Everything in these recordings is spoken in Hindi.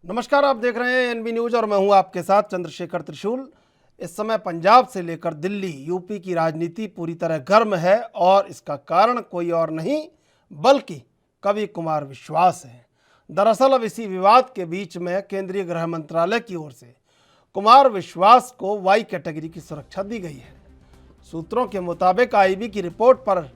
नमस्कार, आप देख रहे हैं एनबी न्यूज और मैं हूं आपके साथ चंद्रशेखर त्रिशूल। इस समय पंजाब से लेकर दिल्ली यूपी की राजनीति पूरी तरह गर्म है और इसका कारण कोई और नहीं बल्कि कवि कुमार विश्वास है। दरअसल अब इसी विवाद के बीच में केंद्रीय गृह मंत्रालय की ओर से कुमार विश्वास को वाई कैटेगरी की सुरक्षा दी गई है। सूत्रों के मुताबिक आईबी की रिपोर्ट पर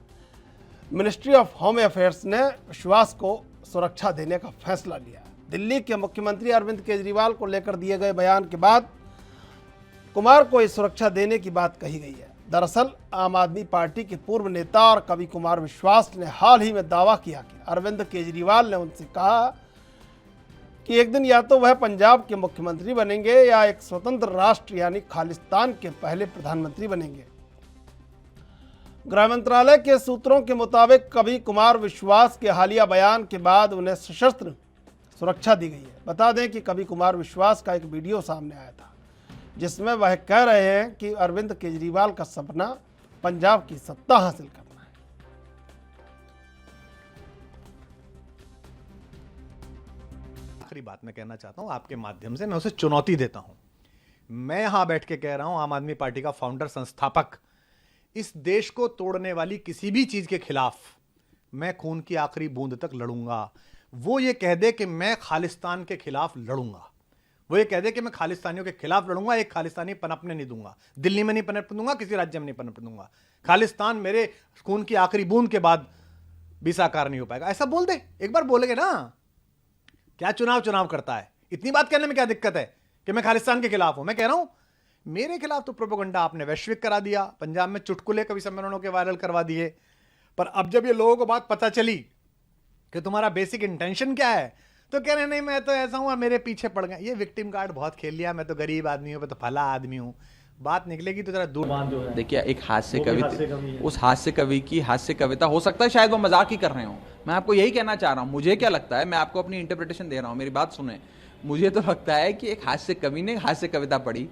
मिनिस्ट्री ऑफ होम अफेयर्स ने विश्वास को सुरक्षा देने का फैसला लिया। दिल्ली के मुख्यमंत्री अरविंद केजरीवाल को लेकर दिए गए बयान के बाद कुमार को इस सुरक्षा देने की बात कही गई है। दरअसल आम आदमी पार्टी के पूर्व नेता और कवि कुमार विश्वास ने हाल ही में दावा किया कि अरविंद केजरीवाल ने उनसे कहा कि एक दिन या तो वह पंजाब के मुख्यमंत्री बनेंगे या एक स्वतंत्र राष्ट्र यानी खालिस्तान के पहले प्रधानमंत्री बनेंगे। गृह मंत्रालय के सूत्रों के मुताबिक कवि कुमार विश्वास के हालिया बयान के बाद उन्हें सशस्त्र सुरक्षा दी गई है। बता दें कि कवि कुमार विश्वास का एक वीडियो सामने आया था जिसमें वह कह रहे हैं कि अरविंद केजरीवाल का सपना पंजाब की सत्ता हासिल करना है। आखिरी बात मैं कहना चाहता हूं आपके माध्यम से, मैं उसे चुनौती देता हूं। मैं यहां बैठ के कह रहा हूं, आम आदमी पार्टी का फाउंडर संस्थापक, इस देश को तोड़ने वाली किसी भी चीज के खिलाफ मैं खून की आखिरी बूंद तक लड़ूंगा। वो ये कह दे कि मैं खालिस्तान के खिलाफ लड़ूंगा, वो ये कह दे कि मैं खालिस्तानियों के खिलाफ लड़ूंगा, एक खालिस्तानी पनपने नहीं दूंगा, दिल्ली में नहीं पनपने दूंगा, किसी राज्य में नहीं पनपने दूंगा, खालिस्तान मेरे खून की आखिरी बूंद के बाद भी साकार नहीं हो पाएगा, ऐसा बोल दे। एक बार बोलेगे ना, क्या चुनाव करता है? इतनी बात कहने में क्या दिक्कत है कि मैं खालिस्तान के खिलाफ हूं? मैं कह रहा हूं मेरे खिलाफ तो प्रोपेगेंडा आपने वैश्विक करा दिया, पंजाब में चुटकुले कवि सम्मेलनों के वायरल करवा दिए, पर अब जब ये लोगों को बात पता चली कि तुम्हारा बेसिक इंटेंशन क्या है तो कह रहे नहीं मैं तो ऐसा हूं, मेरे पीछे पड़ गए। ये विक्टिम कार्ड बहुत खेल लिया, मैं तो गरीब आदमी हूं, मैं तो फला आदमी हूं। बात निकलेगी तो जरा दूर। देखिए, एक हास्य कवि, उस हास्य कवि की हास्य कविता हो सकता है शायद वो मजाक ही कर रहे हो। मैं आपको यही कहना चाह रहा हूं, मुझे क्या लगता है, मैं आपको अपनी इंटरप्रिटेशन दे रहा हूं, मेरी बात सुने। मुझे तो लगता है कि एक हास्य कवि ने हास्य कविता पढ़ी,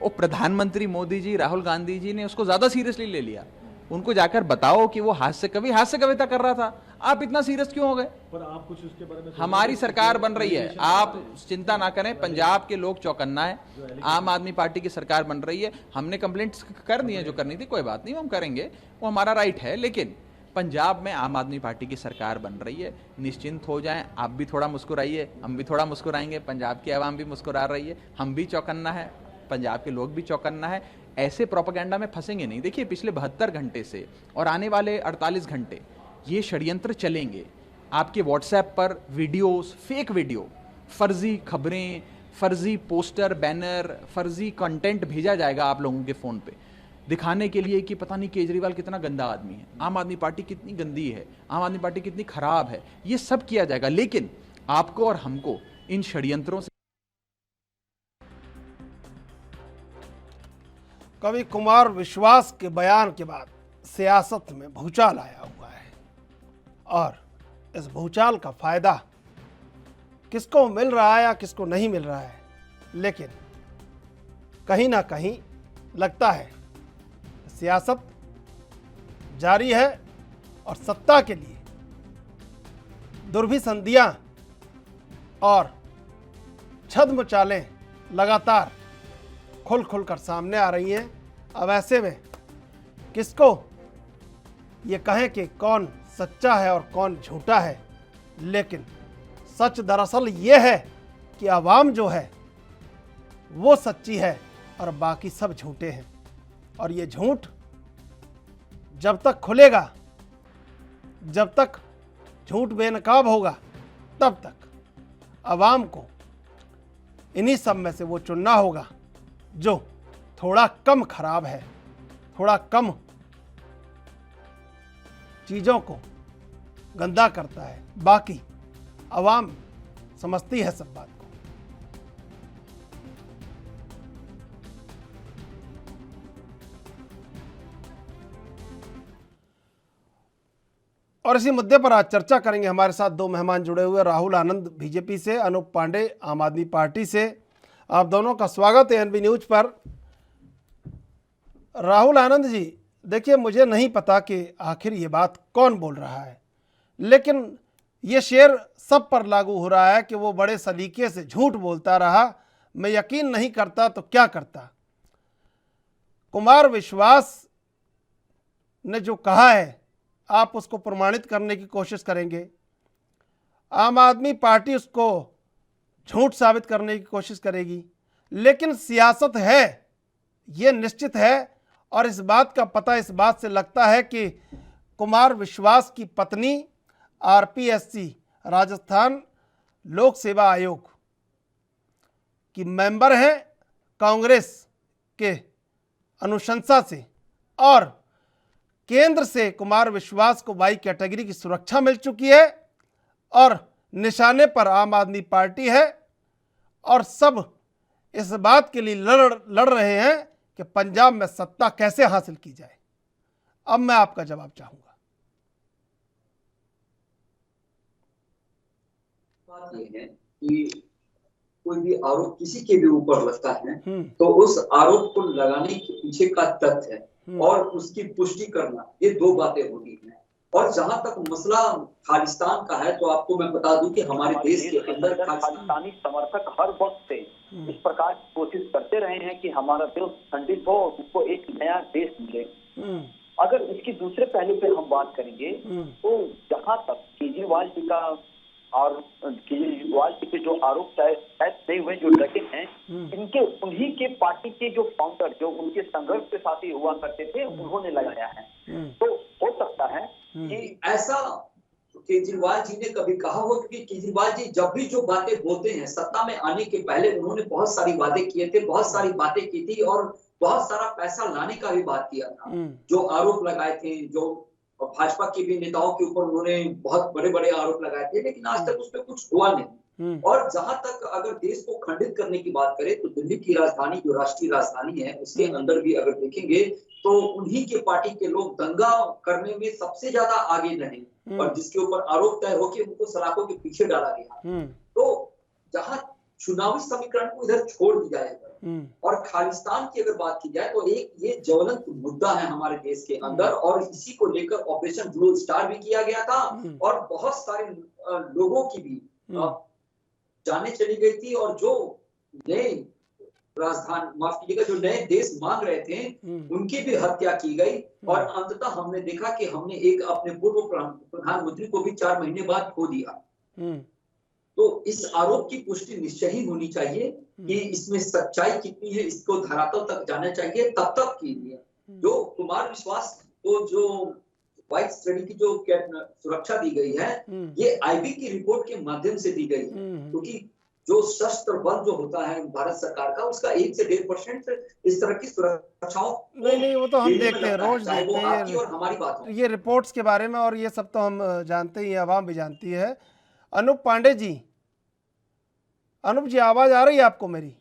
वो प्रधानमंत्री मोदी जी, राहुल गांधी जी ने उसको ज्यादा सीरियसली ले लिया। उनको जाकर बताओ कि वो हास्य कवि हास्य कविता कर रहा था, आप इतना सीरियस क्यों हो गए? पर आप कुछ उसके बारे में, हमारी सरकार बन रही है, आप चिंता ना करें, पंजाब के लोग चौकन्ना है, आम आदमी पार्टी की सरकार बन रही है। हमने कंप्लेंट्स कर दी है जो करनी थी, कोई बात नहीं, हम करेंगे, वो हमारा राइट है। लेकिन पंजाब में आम आदमी पार्टी की सरकार बन रही है, निश्चिंत हो जाएं। आप भी थोड़ा मुस्कुराइए, हम भी थोड़ा मुस्कुराएंगे, पंजाब की आवाम भी मुस्कुरा रही है, हम भी चौकन्ना है, पंजाब के लोग भी चौकन्ना है। ऐसे प्रोपेगेंडा में फंसेंगे नहीं। देखिए, पिछले 72 घंटे से और आने वाले 48 घंटे ये षड्यंत्र चलेंगे। आपके व्हाट्सएप पर वीडियोस, फेक वीडियो, फर्जी खबरें, फर्जी पोस्टर, बैनर, फर्जी कंटेंट भेजा जाएगा आप लोगों के फोन पे, दिखाने के लिए कि पता नहीं केजरीवाल कितना गंदा आदमी है, आम आदमी पार्टी कितनी गंदी है, आम आदमी पार्टी कितनी खराब है। ये सब किया जाएगा, लेकिन आपको और हमको इन षड्यंत्रों से। कवि कुमार विश्वास के बयान के बाद सियासत में भूचाल आया हुआ है और इस भूचाल का फायदा किसको मिल रहा है या किसको नहीं मिल रहा है, लेकिन कहीं ना कहीं लगता है सियासत जारी है और सत्ता के लिए दुर्भिसंधियां और छद्म चालें लगातार खुल कर सामने आ रही हैं। अब ऐसे में किसको ये कहें कि कौन सच्चा है और कौन झूठा है, लेकिन सच दरअसल ये है कि आवाम जो है वो सच्ची है और बाकी सब झूठे हैं। और ये झूठ जब तक खुलेगा, जब तक झूठ बेनकाब होगा, तब तक आवाम को इन्हीं सब में से वो चुनना होगा जो थोड़ा कम खराब है, थोड़ा कम चीज़ों को गंदा करता है। बाकी आवाम समझती है सब बात को। और इसी मुद्दे पर आज चर्चा करेंगे। हमारे साथ दो मेहमान जुड़े हुए, राहुल आनंद बीजेपी से, अनूप पांडे आम आदमी पार्टी से। आप दोनों का स्वागत है एनबी न्यूज पर। राहुल आनंद जी, देखिए, मुझे नहीं पता कि आखिर ये बात कौन बोल रहा है, लेकिन ये शेर सब पर लागू हो रहा है कि वो बड़े सलीके से झूठ बोलता रहा, मैं यकीन नहीं करता तो क्या करता। कुमार विश्वास ने जो कहा है आप उसको प्रमाणित करने की कोशिश करेंगे, आम आदमी पार्टी उसको झूठ साबित करने की कोशिश करेगी, लेकिन सियासत है ये निश्चित है। और इस बात का पता इस बात से लगता है कि कुमार विश्वास की पत्नी आरपीएससी राजस्थान लोक सेवा आयोग की मेंबर हैं कांग्रेस के अनुशंसा से, और केंद्र से कुमार विश्वास को वाई कैटेगरी की सुरक्षा मिल चुकी है और निशाने पर आम आदमी पार्टी है, और सब इस बात के लिए लड़ रहे हैं कि पंजाब में सत्ता कैसे हासिल की जाए। अब मैं आपका जवाब चाहूंगा। बात यह है कि कोई भी आरोप किसी के भी ऊपर लगता है तो उस आरोप को लगाने के पीछे का तथ्य और उसकी पुष्टि करना, ये दो बातें होती हैं। और जहां तक मसला खालिस्तान का है तो आपको मैं बता दूं कि हमारे देश के अंदर खालिस्तानी समर्थक हर वक्त से इस प्रकार की कोशिश करते रहे हैं कि हमारा देश खंडित हो, उसको एक नया देश मिले। अगर इसकी दूसरे पहलू पे हम बात करेंगे तो जहां तक केजरीवाल जी का और केजरीवाल जी के जो आरोप तय हुए जो लगे हैं, इनके उन्हीं के पार्टी के जो फाउंडर, जो उनके संघर्ष के साथी हुआ करते थे, उन्होंने लगाया है। तो हो सकता है कि ऐसा केजरीवाल जी ने कभी कहा हो, क्योंकि केजरीवाल जी जब भी जो बातें बोलते हैं, सत्ता में आने के पहले उन्होंने बहुत सारी वादे किए थे, बहुत सारी बातें की थी और बहुत सारा पैसा लाने का भी बात किया था। जो आरोप लगाए थे, जो भाजपा के भी नेताओं के ऊपर उन्होंने बहुत बड़े बड़े आरोप लगाए थे, लेकिन आज तक उस पर कुछ हुआ नहीं। और जहां तक अगर देश को खंडित करने की बात करें तो दिल्ली की राजधानी, जो राष्ट्रीय राजधानी है, उसके अंदर भी अगर देखेंगे तो उन्हीं के पार्टी के लोग दंगा करने में सबसे ज्यादा आगे रहे और जिसके ऊपर आरोप तय होकर उनको सलाखों के पीछे डाला गया। तो जहां चुनावी समीकरण को इधर छोड़ दिया जाएगा और खालिस्तान की अगर बात की जाए तो एक ये ज्वलंत मुद्दा है हमारे देश के अंदर, और इसी को लेकर ऑपरेशन ब्लू स्टार भी किया गया था और बहुत सारे लोगों की भी जाने चली गई थी। और जो नए राजधानी, माफ कीजिएगा, जो नए देश मांग रहे थे, उनकी भी हत्या की गई। और अंततः हमने देखा कि हमने एक अपने पूर्व प्रधानमंत्री को भी 4 महीने बाद खो दिया। तो इस आरोप की पुष्टि निश्चय ही होनी चाहिए कि इसमें सच्चाई कितनी है, इसको धरातल तक जाना चाहिए। तब तक के लिए जो कुमार विश्वास को जो वाइट स्टडी की जो सुरक्षा दी गई है, ये आईबी की रिपोर्ट के माध्यम से दी गई है, क्योंकि जो सशस्त्र बल जो होता है भारत सरकार का, उसका 1 से 1.5% इस तरह की सुरक्षाओं नहीं वो तो हम देखते हैं, रोज देखते हैं ये और हमारी बात ये रिपोर्ट्स के बारे में, और ये सब तो हम जानते ही, आवाम भी जानती है। अनूप पांडे जी, अनूप जी आवाज आ रही है आपको मेरी?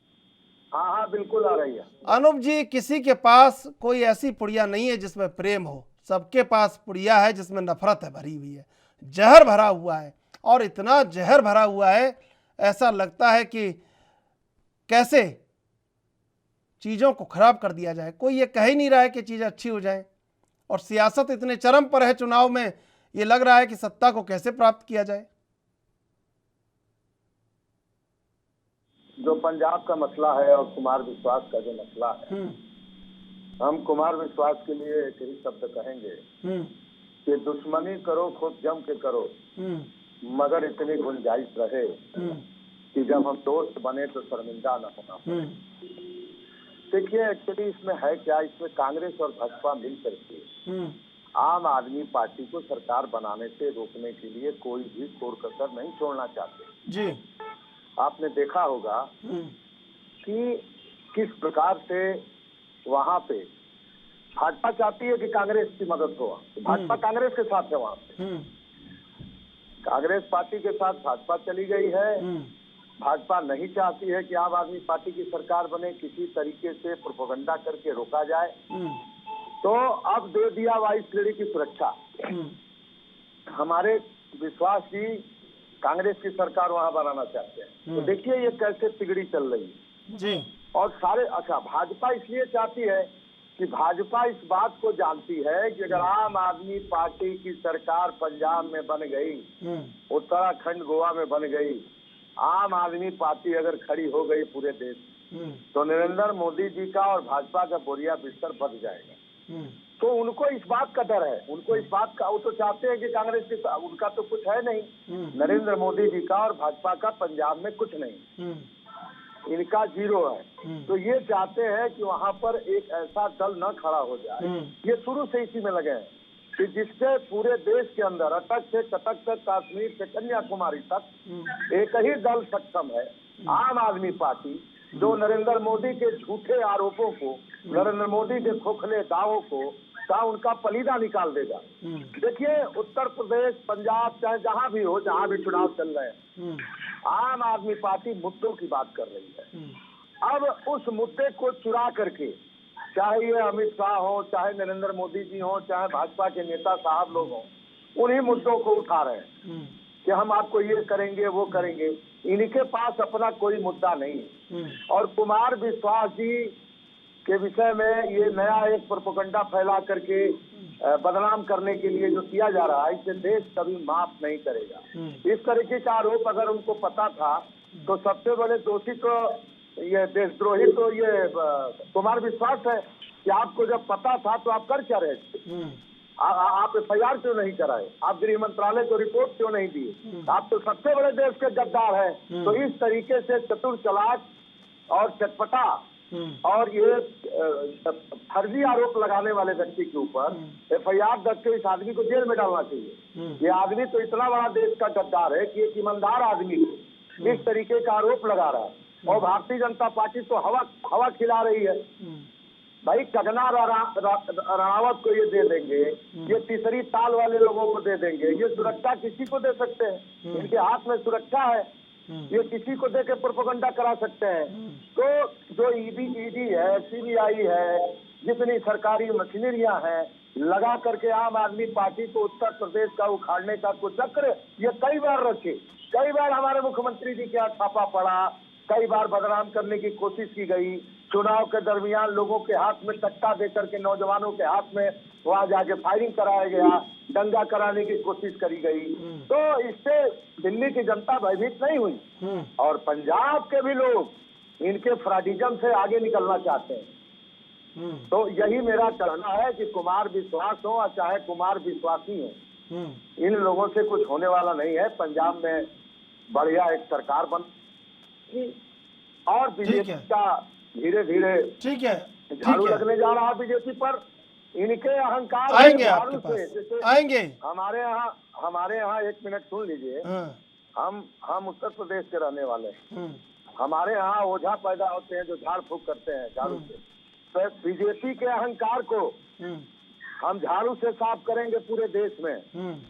हाँ बिल्कुल आ रही है। अनूप जी, किसी के पास कोई ऐसी पुड़िया नहीं है जिसमें प्रेम हो, सबके पास पुड़िया है जिसमें नफरत है, भरी हुई है, जहर भरा हुआ है। और इतना जहर भरा हुआ है, ऐसा लगता है कि कैसे चीज़ों को खराब कर दिया जाए। कोई ये कह ही नहीं रहा है कि चीज़ें अच्छी हो जाएं, और सियासत इतने चरम पर है चुनाव में, ये लग रहा है कि सत्ता को कैसे प्राप्त किया जाए। जो पंजाब का मसला है और कुमार विश्वास का जो मसला है, हम कुमार विश्वास के लिए एक ही शब्द कहेंगे कि दुश्मनी करो खुद जम के करो, मगर इतनी गुंजाइश रहे कि जब हम दोस्त बने तो शर्मिंदा न होना पड़े। देखिए एक्चुअली इसमें है क्या, इसमें कांग्रेस और भाजपा मिल करके आम आदमी पार्टी को सरकार बनाने से रोकने के लिए कोई भी कोर कसर नहीं छोड़ना चाहते जी। आपने देखा होगा कि किस प्रकार से वहां पे भाजपा चाहती है कि कांग्रेस की मदद हो, तो भाजपा कांग्रेस के साथ है, वहां पे कांग्रेस पार्टी के साथ भाजपा चली गई है। भाजपा नहीं चाहती है कि आम आदमी पार्टी की सरकार बने, किसी तरीके से प्रोपेगेंडा करके रोका जाए। तो अब दे दिया वाइस लेडी की सुरक्षा। हमारे विश्वास जी कांग्रेस की सरकार वहां बनाना चाहते हैं, तो देखिए ये कैसे तिगड़ी चल रही है जी। और सारे, अच्छा भाजपा इसलिए चाहती है कि भाजपा इस बात को जानती है कि अगर आम आदमी पार्टी की सरकार पंजाब में बन गई, उत्तराखंड गोवा में बन गई, आम आदमी पार्टी अगर खड़ी हो गई पूरे देश में, तो नरेंद्र मोदी जी का और भाजपा का बोरिया बिस्तर बच जाएगा। तो उनको इस बात का डर है, उनको इस बात का, वो तो चाहते हैं कि कांग्रेस के, उनका तो कुछ है नहीं, नरेंद्र मोदी जी का और भाजपा का पंजाब में कुछ नहीं, इनका जीरो है। तो ये चाहते हैं कि वहाँ पर एक ऐसा दल न खड़ा हो जाए। ये शुरू से इसी में लगे हैं कि जिससे पूरे देश के अंदर अटक से कटक तक, कश्मीर से कन्याकुमारी तक एक ही दल सक्षम है, आम आदमी पार्टी, जो नरेंद्र मोदी के झूठे आरोपों को, नरेंद्र मोदी के खोखले दावों को का उनका पलीदा निकाल देगा। देखिए, उत्तर प्रदेश, पंजाब, चाहे जहां भी हो, जहां भी चुनाव चल रहे हैं, आम आदमी पार्टी मुद्दों की बात कर रही है। अब उस मुद्दे को चुरा करके, चाहे ये अमित शाह हो, चाहे नरेंद्र मोदी जी हो, चाहे भाजपा के नेता साहब लोग हों, उन्हीं मुद्दों को उठा रहे हैं कि हम आपको ये करेंगे, वो करेंगे। इनके पास अपना कोई मुद्दा नहीं है। और कुमार विश्वास जी के विषय में ये नया एक प्रोपेगेंडा फैला करके बदनाम करने के लिए जो किया जा रहा है, इसे देश कभी माफ नहीं करेगा। इस तरीके का आरोप अगर उनको पता था, तो सबसे बड़े दोषी तो ये देशद्रोही तो ये कुमार विश्वास है कि आपको जब पता था तो आप कर क्या रहे थे? आप FIR क्यों नहीं कराए? आप गृह मंत्रालय को रिपोर्ट क्यों नहीं दिए? आप तो सबसे बड़े देश के गद्दार हैं। तो इस तरीके से चतुर, चालाक और चटपटा और ये फर्जी आरोप लगाने वाले व्यक्ति के ऊपर FIR दर्ज के इस आदमी को जेल में डालना चाहिए। ये आदमी तो इतना बड़ा देश का गद्दार है कि एक ईमानदार आदमी को इस तरीके का आरोप लगा रहा है। और भारतीय जनता पार्टी तो हवा खिला रही है। भाई, कंगना रनावत को ये दे देंगे, ये तीसरी ताल वाले लोगों को दे देंगे, ये सुरक्षा किसी को दे सकते हैं, इनके हाथ में सुरक्षा है, ये किसी को दे के प्रोपेगेंडा करा सकते हैं। तो जो ईडी है, CBI है, जितनी सरकारी मशीनरियां हैं, लगा करके आम आदमी पार्टी को उत्तर प्रदेश का उखाड़ने का कुचक्र ये कई बार रखे। कई बार हमारे मुख्यमंत्री जी के यहाँ छापा पड़ा, कई बार बदनाम करने की कोशिश की गई। चुनाव के दरमियान लोगों के हाथ में टट्टा देकर के, नौजवानों के हाथ में वहां जाके फायरिंग कराया गया, दंगा कराने की कोशिश करी गई। तो इससे दिल्ली की जनता भयभीत नहीं हुई। और पंजाब के भी लोग इनके फ्रॉडिज्म से आगे निकलना चाहते हैं। तो यही मेरा कहना है कि कुमार विश्वास हो और चाहे कुमार विश्वासी हो, इन लोगों से कुछ होने वाला नहीं है। पंजाब में बढ़िया एक सरकार बन और बीजेपी का धीरे धीरे ठीक है, झाड़ू लगने जा रहा बीजेपी पर। इनके अहंकार आएंगे आपके पास, आएंगे हमारे यहाँ 1 मिनट सुन लीजिए। हम उत्तर प्रदेश के रहने वाले हैं। हमारे यहाँ ओझा पैदा होते हैं जो झाड़ फूक करते हैं झाड़ू से। तो बीजेपी के अहंकार को हम झाड़ू से साफ करेंगे पूरे देश में।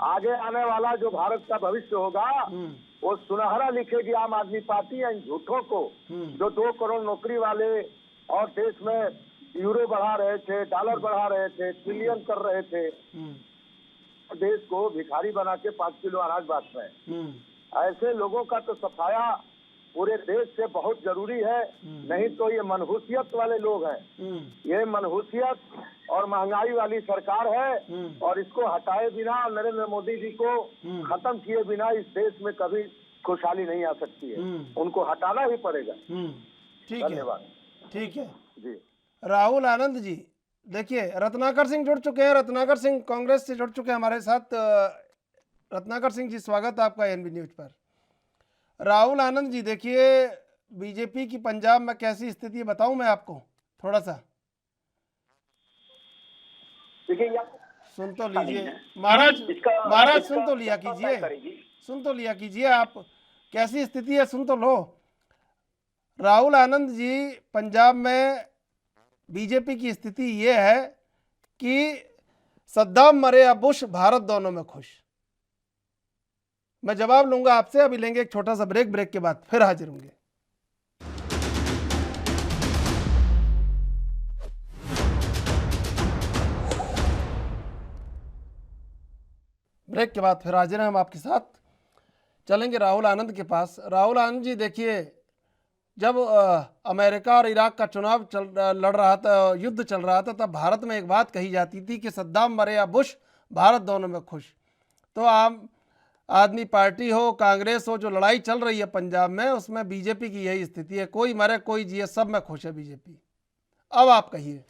आगे आने वाला जो भारत का भविष्य होगा वो सुनहरा लिखेगी आम आदमी पार्टी। इन झूठों को, जो 2 करोड़ नौकरी वाले और देश में यूरो बढ़ा रहे थे, डॉलर बढ़ा रहे थे, ट्रिलियन कर रहे थे, देश को भिखारी बना के 5 किलो अनाज बांट रहे हैं। ऐसे लोगों का तो सफाया पूरे देश से बहुत जरूरी है। नहीं तो ये मनहूसियत वाले लोग हैं। ये मनहूसियत और महंगाई वाली सरकार है और इसको हटाए बिना, नरेंद्र मोदी जी को खत्म किए बिना इस देश में कभी खुशहाली नहीं आ सकती है। उनको हटाना ही पड़ेगा। ठीक है, धन्यवाद। ठीक है जी। राहुल आनंद जी, देखिए रत्नाकर सिंह जुड़ चुके हैं। रत्नाकर सिंह कांग्रेस से जुड़ चुके हैं हमारे साथ। रत्नाकर सिंह जी, स्वागत है आपका NB न्यूज पर। राहुल आनंद जी, देखिए बीजेपी की पंजाब में कैसी स्थिति है बताऊं मैं आपको थोड़ा सा? सुन तो लीजिए महाराज सुन तो लिया कीजिए आप, कैसी स्थिति है सुन तो लो। राहुल आनंद जी, पंजाब में बीजेपी की स्थिति ये है कि सद्दाम मरे या बुश, भारत दोनों में खुश। मैं जवाब लूंगा आपसे, अभी लेंगे एक छोटा सा ब्रेक के बाद फिर हाजिर होंगे। ब्रेक के बाद फिर हाजिर हैं हम आपके साथ। चलेंगे राहुल आनंद के पास। राहुल आनंद जी, देखिए जब अमेरिका और इराक का चुनाव लड़ रहा था, युद्ध चल रहा था, तब भारत में एक बात कही जाती थी कि सद्दाम मरे या बुश, भारत दोनों में खुश। तो आम आदमी पार्टी हो, कांग्रेस हो, जो लड़ाई चल रही है पंजाब में, उसमें बीजेपी की यही स्थिति है, कोई मरे कोई जिए, सब में खुश है बीजेपी। अब आप कहिए।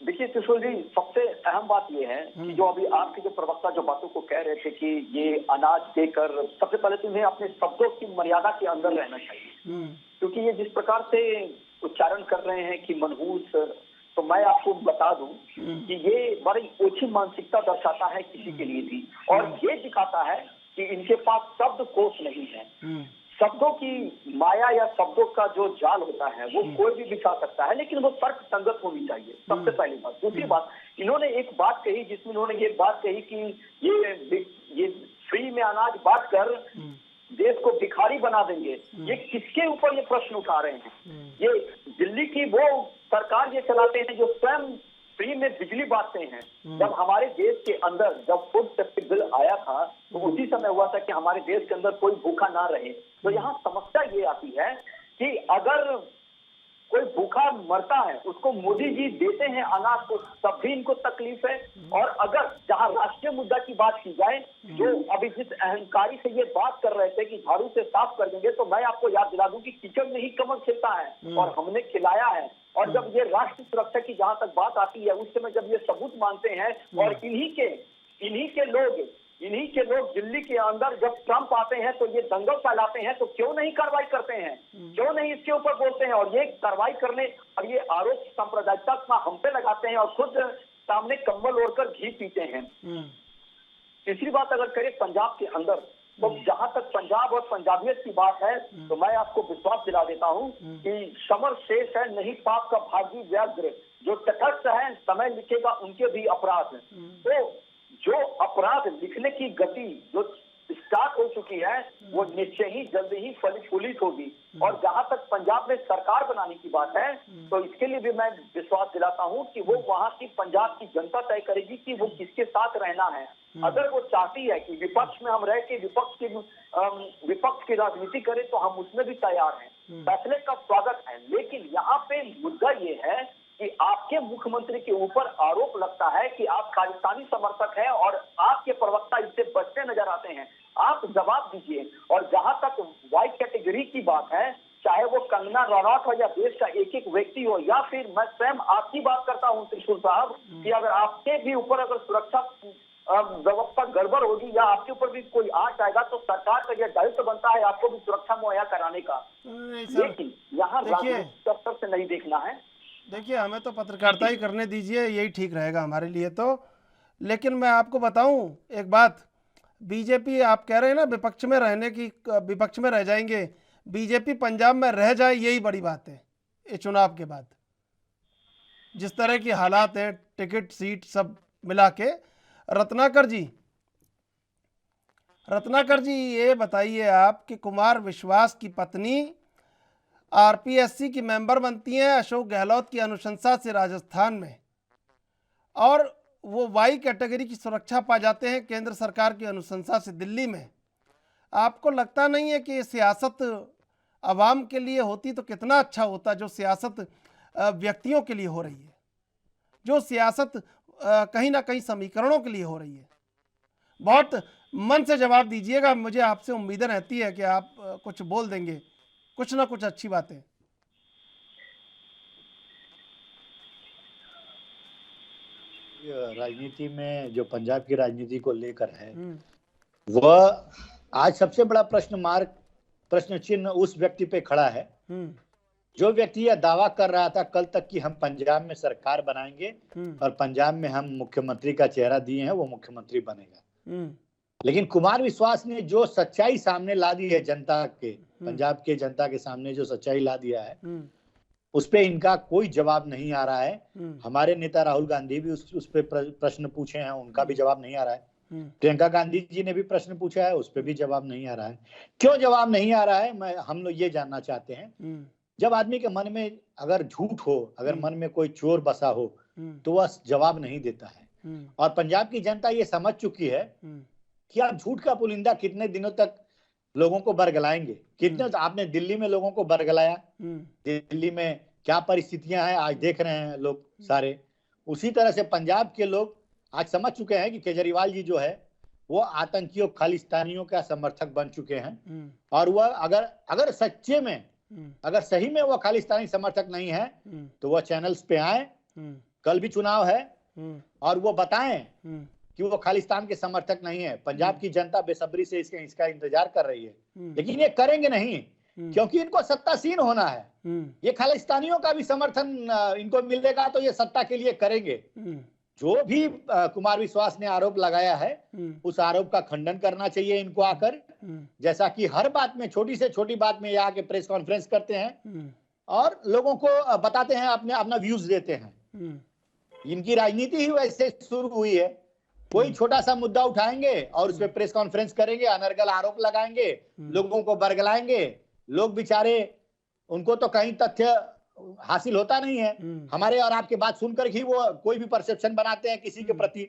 देखिए त्रिशूल जी, सबसे अहम बात यह है कि जो अभी आपके जो प्रवक्ता जो बातों को कह रहे थे कि ये अनाज देकर, सबसे पहले तो इन्हें अपने शब्दों की मर्यादा के अंदर रहना चाहिए, क्योंकि ये जिस प्रकार से उच्चारण कर रहे हैं कि मनहूस, तो मैं आपको बता दूं कि ये बड़ी ओछी मानसिकता दर्शाता है किसी के लिए भी, और ये दिखाता है कि इनके पास शब्द कोश नहीं है। शब्दों की माया या शब्दों का जो जाल होता है वो कोई भी बिछा सकता है, लेकिन वो तर्क संगत होनी चाहिए, सबसे पहली बात। दूसरी बात, इन्होंने एक बात कही जिसमें इन्होंने ये बात कही कि ये फ्री में अनाज बांट कर देश को भिखारी बना देंगे। ये किसके ऊपर ये प्रश्न उठा रहे हैं? ये दिल्ली की वो सरकार ये चलाते हैं जो स्वयं फ्री में बिजली बांटते हैं। जब हमारे देश के अंदर जब फूड सेफ्टी बिल आया था तो उसी समय हुआ था कि हमारे देश के अंदर कोई भूखा ना रहे। तो यहाँ समस्या ये आती है कि अगर कोई भूखा मरता है उसको मोदी जी देते हैं अनाज को, तब भी इनको तकलीफ है। और अगर जहां राष्ट्रीय मुद्दा की बात की जाए, जो अभी जिस अहंकारी से ये बात कर रहे थे कि झाड़ू से साफ कर देंगे, तो मैं आपको याद दिला दूं कि किचन में ही कमल खिलता है और हमने खिलाया है। और जब ये राष्ट्र सुरक्षा की जहां तक बात आती है, उस समय जब ये सबूत मांगते हैं और इन्हीं के लोग दिल्ली के अंदर जब ट्रंप आते हैं तो ये दंगल फैलाते हैं, तो क्यों नहीं कार्रवाई करते हैं? क्यों नहीं इसके ऊपर बोलते हैं? और ये कार्रवाई करने और ये आरोप सांप्रदायिकता हम पे लगाते हैं और खुद सामने कंबल ओढ़कर घी पीते हैं। तीसरी बात अगर करें पंजाब के अंदर, तो जहां तक पंजाब और पंजाबियत की बात है, तो मैं आपको विश्वास दिला देता हूं कि समर शेष है नहीं पाप का भागी व्याघ्र, जो तटस्थ है समय लिखेगा उनके भी अपराध। तो जो अपराध लिखने की गति जो स्टार्ट हो चुकी है वो निश्चय ही जल्द ही फलित होगी। और जहां तक पंजाब में सरकार बनाने की बात है, तो इसके लिए भी मैं विश्वास दिलाता हूं कि वो वहां की पंजाब की जनता तय करेगी कि वो किसके साथ रहना है। अगर वो चाहती है कि विपक्ष में हम रह के विपक्ष की राजनीति करें, तो हम उसमें भी तैयार हैं, फैसले का स्वागत है। लेकिन यहाँ पे मुद्दा ये है कि आपके मुख्यमंत्री के ऊपर आरोप लगता है कि आप खालिस्तानी समर्थक हैं और आपके प्रवक्ता इससे बचते नजर आते हैं। आप जवाब दीजिए। और जहां तक वाई कैटेगरी की बात है, चाहे वो कंगना रनौत हो या देश का एक एक व्यक्ति हो, या फिर मैं स्वयं आपकी बात करता हूं त्रिशूल साहब, कि अगर आपके भी ऊपर अगर सुरक्षा व्यवस्था गड़बड़ होगी या आपके ऊपर भी कोई आंच आएगा, तो सरकार का यह दायित्व बनता है आपको भी सुरक्षा मुहैया कराने का। लेकिन यहाँ राजनीतिक स्तर से नहीं देखना है। देखिए, हमें तो पत्रकारिता ही करने दीजिए, यही ठीक रहेगा हमारे लिए तो। लेकिन मैं आपको बताऊं एक बात, बीजेपी, आप कह रहे हैं ना विपक्ष में रहने की, विपक्ष में रह जाएंगे, बीजेपी पंजाब में रह जाए, यही बड़ी बात है ये चुनाव के बाद। जिस तरह की हालात हैं, टिकट सीट सब मिला के। रत्नाकर जी ये बताइए आप कि कुमार विश्वास की पत्नी आरपीएससी की मेंबर बनती हैं अशोक गहलोत की अनुशंसा से राजस्थान में, और वो वाई कैटेगरी की सुरक्षा पा जाते हैं केंद्र सरकार की अनुशंसा से दिल्ली में। आपको लगता नहीं है कि ये सियासत आवाम के लिए होती तो कितना अच्छा होता? जो सियासत व्यक्तियों के लिए हो रही है, जो सियासत कहीं ना कहीं समीकरणों के लिए हो रही है। बहुत मन से जवाब दीजिएगा, मुझे आपसे उम्मीदें रहती है कि आप कुछ बोल देंगे, कुछ ना कुछ अच्छी बातें। राजनीति में जो पंजाब की राजनीति को लेकर है, वह आज सबसे बड़ा प्रश्न चिन्ह उस व्यक्ति पे खड़ा है जो व्यक्ति यह दावा कर रहा था कल तक कि हम पंजाब में सरकार बनाएंगे और पंजाब में हम मुख्यमंत्री का चेहरा दिए हैं, वो मुख्यमंत्री बनेगा। लेकिन कुमार विश्वास ने जो सच्चाई सामने ला दी है जनता के, पंजाब के जनता के सामने जो सच्चाई ला दिया है, उस पे इनका कोई जवाब नहीं आ रहा है। हमारे नेता राहुल गांधी भी उस पे प्रश्न पूछे हैं, उनका भी जवाब नहीं आ रहा है। प्रियंका गांधी जी ने भी प्रश्न पूछा है, उस पे भी जवाब नहीं आ रहा है। क्यों जवाब नहीं आ रहा है, हम लोग ये जानना चाहते हैं। जब आदमी के मन में अगर झूठ हो, अगर मन में कोई चोर बसा हो, तो वह जवाब नहीं देता है। और पंजाब की जनता ये समझ चुकी है कि आप झूठ का पुलिंदा कितने दिनों तक लोगों को बरगलाएंगे। कितने तो आपने दिल्ली में लोगों को बरगलाया, दिल्ली में क्या परिस्थितियां हैं आज देख रहे हैं लोग सारे। उसी तरह से पंजाब के लोग आज समझ चुके हैं कि केजरीवाल जी जो है वो आतंकियों खालिस्तानियों का समर्थक बन चुके हैं। और वह अगर सच्चे में अगर सही में वो खालिस्तानी समर्थक नहीं है तो वह चैनल्स पे आए, कल भी चुनाव है, और वो बताएं कि वो खालिस्तान के समर्थक नहीं है। पंजाब की जनता बेसब्री से इसका इंतजार कर रही है, लेकिन ये करेंगे नहीं क्योंकि इनको सत्तासीन होना है। ये खालिस्तानियों का भी समर्थन इनको मिलेगा तो ये सत्ता के लिए करेंगे। जो भी कुमार विश्वास ने आरोप लगाया है उस आरोप का खंडन करना चाहिए इनको आकर, जैसा कि हर बात में, छोटी से छोटी बात में आके प्रेस कॉन्फ्रेंस करते हैं और लोगों को बताते हैं, अपना व्यूज देते हैं। इनकी राजनीति ही वैसे शुरू हुई है। कोई छोटा सा मुद्दा उठाएंगे और उस पर प्रेस कॉन्फ्रेंस करेंगे, अनर्गल आरोप लगाएंगे, लोगों को बरगलाएंगे। लोग बेचारे, उनको तो कहीं तथ्य हासिल होता नहीं है। हमारे और आपके बात सुनकर ही वो कोई भी परसेप्शन बनाते हैं किसी के प्रति।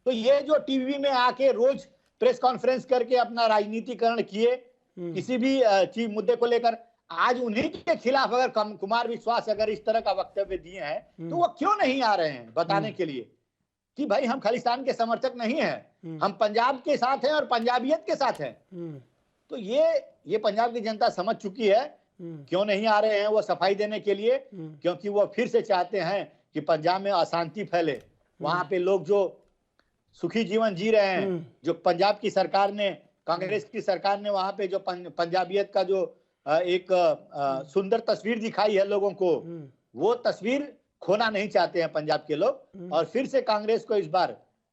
तो ये जो टीवी में आके रोज प्रेस कॉन्फ्रेंस करके अपना राजनीतिकरण किए किसी भी चीज मुद्दे को लेकर, आज उन्हीं के खिलाफ अगर कुमार विश्वास अगर इस तरह का वक्तव्य दिए हैं तो वो क्यों नहीं आ रहे हैं बताने के लिए कि भाई हम खालिस्तान के समर्थक नहीं हैं, हम पंजाब के साथ हैं और पंजाबियत के साथ हैं। तो ये पंजाब की जनता समझ चुकी है। क्यों नहीं आ रहे हैं वो सफाई देने के लिए? क्योंकि वो फिर से चाहते हैं कि पंजाब में अशांति फैले, वहां पे लोग जो सुखी जीवन जी रहे हैं, जो पंजाब की सरकार ने, कांग्रेस की सरकार ने वहां पे जो पंजाबियत का जो एक सुंदर तस्वीर दिखाई है लोगों को, वो तस्वीर खोना नहीं चाहते हैं पंजाब के लोग। और फिर से कांग्रेस को इस बार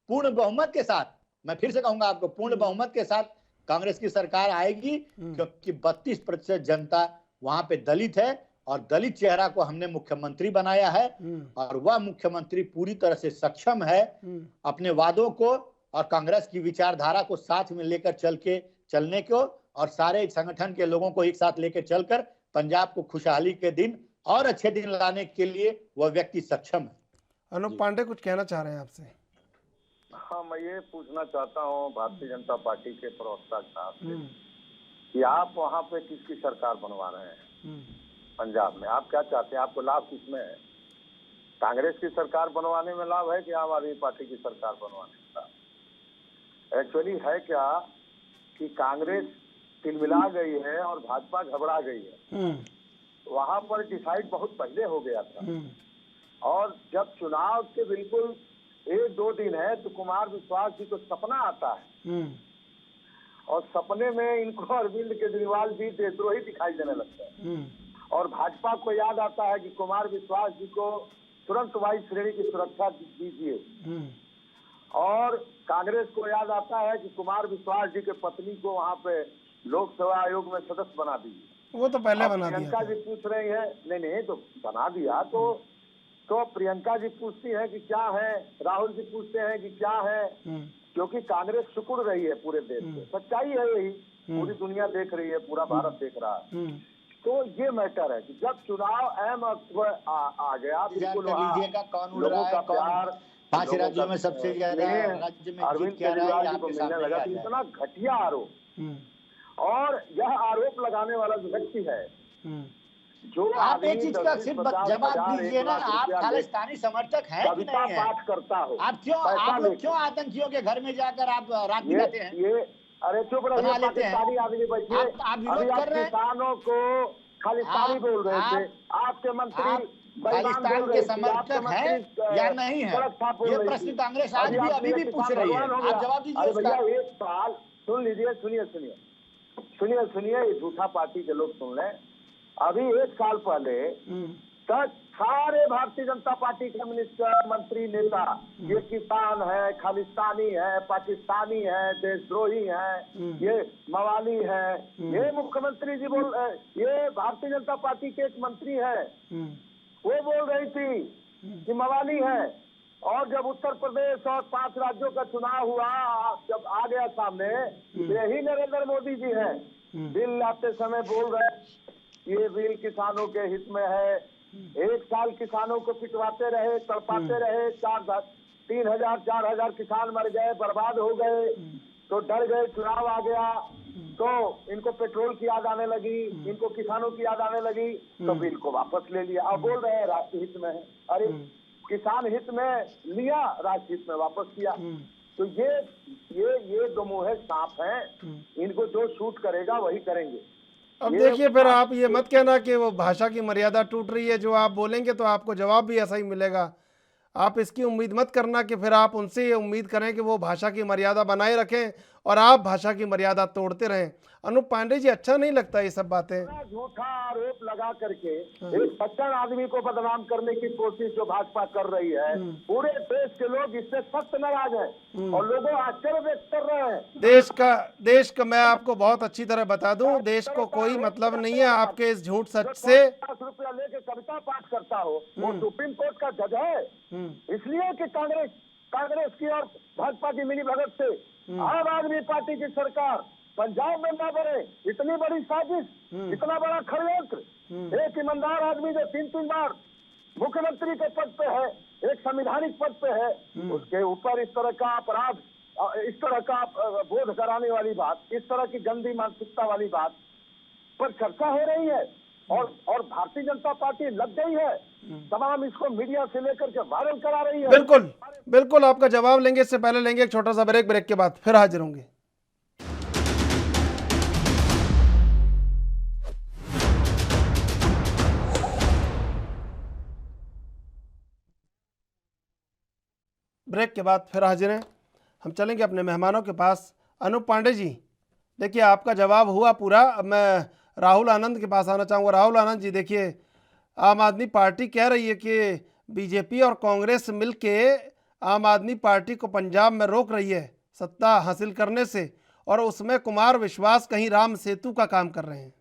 पूर्ण बहुमत के साथ, मैं फिर से कहूंगा आपको, पूर्ण बहुमत के साथ कांग्रेस की सरकार आएगी, क्योंकि 32% जनता वहां पे दलित है और दलित चेहरा को हमने मुख्यमंत्री बनाया है और वह मुख्यमंत्री पूरी तरह से सक्षम है अपने वादों को और कांग्रेस की विचारधारा को साथ में लेकर चलने को, और सारे संगठन के लोगों को एक साथ लेकर चलकर पंजाब को खुशहाली के दिन और अच्छे दिन लाने के लिए वह व्यक्ति सक्षम है। अनूप पांडे कुछ कहना चाह रहे हैं आपसे? हाँ, मैं ये पूछना चाहता हूँ भारतीय जनता पार्टी के प्रवक्ता साहब से कि आप वहाँ पे किसकी सरकार बनवा रहे हैं पंजाब में? आप क्या चाहते हैं? आपको लाभ किसमें है? कांग्रेस की सरकार बनवाने में लाभ है कि आम आदमी पार्टी की सरकार बनवाने में लाभ? एक्चुअली है क्या कि कांग्रेस तिलमिला गई है और भाजपा घबरा गई है। वहां पर डिसाइड बहुत पहले हो गया था, और जब चुनाव के बिल्कुल 1-2 दिन है तो कुमार विश्वास जी को सपना आता है और सपने में इनको अरविंद केजरीवाल जी देशद्रोही दिखाई देने लगता है। और भाजपा को याद आता है कि कुमार विश्वास जी को तुरंत वायु श्रेणी की सुरक्षा दीजिए, और कांग्रेस को याद आता है कि कुमार विश्वास जी के पत्नी को वहां पे लोकसभा आयोग में सदस्य बना दीजिए। वो तो पहले बना दिया। प्रियंका जी पूछ रही है, नहीं तो बना दिया तो प्रियंका जी पूछती है कि क्या है, राहुल जी पूछते हैं कि क्या है, क्योंकि कांग्रेस सिकुड़ रही है पूरे देश में। सच्चाई है यही, पूरी दुनिया देख रही है, पूरा भारत देख रहा है। तो ये मैटर है कि जब चुनाव अहम आ गया, बिल्कुल लोगों का प्यार 5 राज्यों में सबसे ज्यादा राज्य में अरविंद केजरीवाल जी को मिलने लगा। इतना घटिया आरोप, और यह आरोप लगाने वाला जो व्यक्ति है, जो आप एक चीज का सिर्फ जवाब दीजिए ना, आप खालिस्तानी समर्थक हैं कि नहीं है? पाठ करता हो, आप लोग क्यों आतंकियों के घर में जाकर आप रात बिताते हैं? ये अरे चुप रहिए, पाकिस्तानी आदमी बैठिए। आप विरोध कर रहे हैं, किसानों को खालिस्तानी बोल रहे थे, आपके मंत्री खालिस्तान के समर्थक हैं या नहीं है? ये प्रश्न कांग्रेस आज भी अभी भी पूछ रही है, आप जवाब दीजिए उसका। भैया एक सवाल सुन लीजिए, सुनिए, ये झूठा पार्टी के लोग सुन लें। अभी 1 साल पहले तक सारे भारतीय जनता पार्टी के मिनिस्टर, मंत्री, नेता ये किसान है, खालिस्तानी है, पाकिस्तानी है, देशद्रोही है, ये मवाली है, ये मुख्यमंत्री जी ये भारतीय जनता पार्टी के एक मंत्री है, वो बोल रही थी कि मवाली है। और जब उत्तर प्रदेश और 5 राज्यों का चुनाव हुआ, जब आ गया सामने, यही नरेंद्र मोदी जी हैं, बिल लाते समय बोल रहे ये बिल किसानों के हित में है। 1 साल किसानों को पिटवाते रहे, तड़पाते रहे, 3,000 4,000 किसान मर गए, बर्बाद हो गए, तो डर गए, चुनाव आ गया, तो इनको पेट्रोल की याद आने लगी, इनको किसानों की याद आने लगी, तो बिल को वापस ले लिया। अब बोल रहे हैं राष्ट्र हित में है। अरे किसान हित में लिया, राष्ट्र हित में वापस किया। तो ये दो मुँहे सांप हैं, इनको जो शूट करेगा वही करेंगे। अब देखिए, फिर आप ये मत कहना कि वो भाषा की मर्यादा टूट रही है। जो आप बोलेंगे तो आपको जवाब भी ऐसा ही मिलेगा। आप इसकी उम्मीद मत करना कि फिर आप उनसे ये उम्मीद करें कि वो भाषा की मर्यादा बनाए रखें और आप भाषा की मर्यादा तोड़ते रहें। अनूप पांडे जी, अच्छा नहीं लगता ये सब बातें। झूठा आरोप लगा करके एक सच्चर आदमी को बदनाम करने की कोशिश जो भाजपा कर रही है, पूरे देश के लोग इससे सख्त नाराज हैं और लोगों आश्चर्य व्यक्त कर रहे हैं। देश का मैं आपको बहुत अच्छी तरह बता दूं, देश को कोई मतलब नहीं है आपके इस झूठ सच से। 50 रुपया लेके कविता पाठ करता हो, वो सुप्रीम कोर्ट का जज है। इसलिए कि कांग्रेस की और भाजपा की मिली भगत से आम आदमी पार्टी की सरकार पंजाब में ना बढ़े। इतनी बड़ी साजिश, इतना बड़ा षड्यंत्र। एक ईमानदार आदमी जो 3 बार मुख्यमंत्री के पद पे है, एक संवैधानिक पद पे है, उसके ऊपर इस तरह का अपराध, इस तरह का बोध कराने वाली बात, इस तरह की गंदी मानसिकता वाली बात पर चर्चा हो रही है। और भारतीय जनता पार्टी लग गई है, तमाम इसको मीडिया से लेकर के वायरल करा रही है। बिल्कुल बिल्कुल, आपका जवाब लेंगे। इससे पहले लेंगे एक छोटा सा ब्रेक के बाद फिर हाजिर होंगे। ब्रेक के बाद फिर हाजिर हैं। हम चलेंगे अपने मेहमानों के पास। अनूप पांडे जी, देखिए आपका जवाब हुआ पूरा। अब मैं राहुल आनंद के पास आना चाहूँगा। राहुल आनंद जी, देखिए आम आदमी पार्टी कह रही है कि बीजेपी और कांग्रेस मिलके आम आदमी पार्टी को पंजाब में रोक रही है सत्ता हासिल करने से, और उसमें कुमार विश्वास कहीं राम सेतु का काम कर रहे हैं।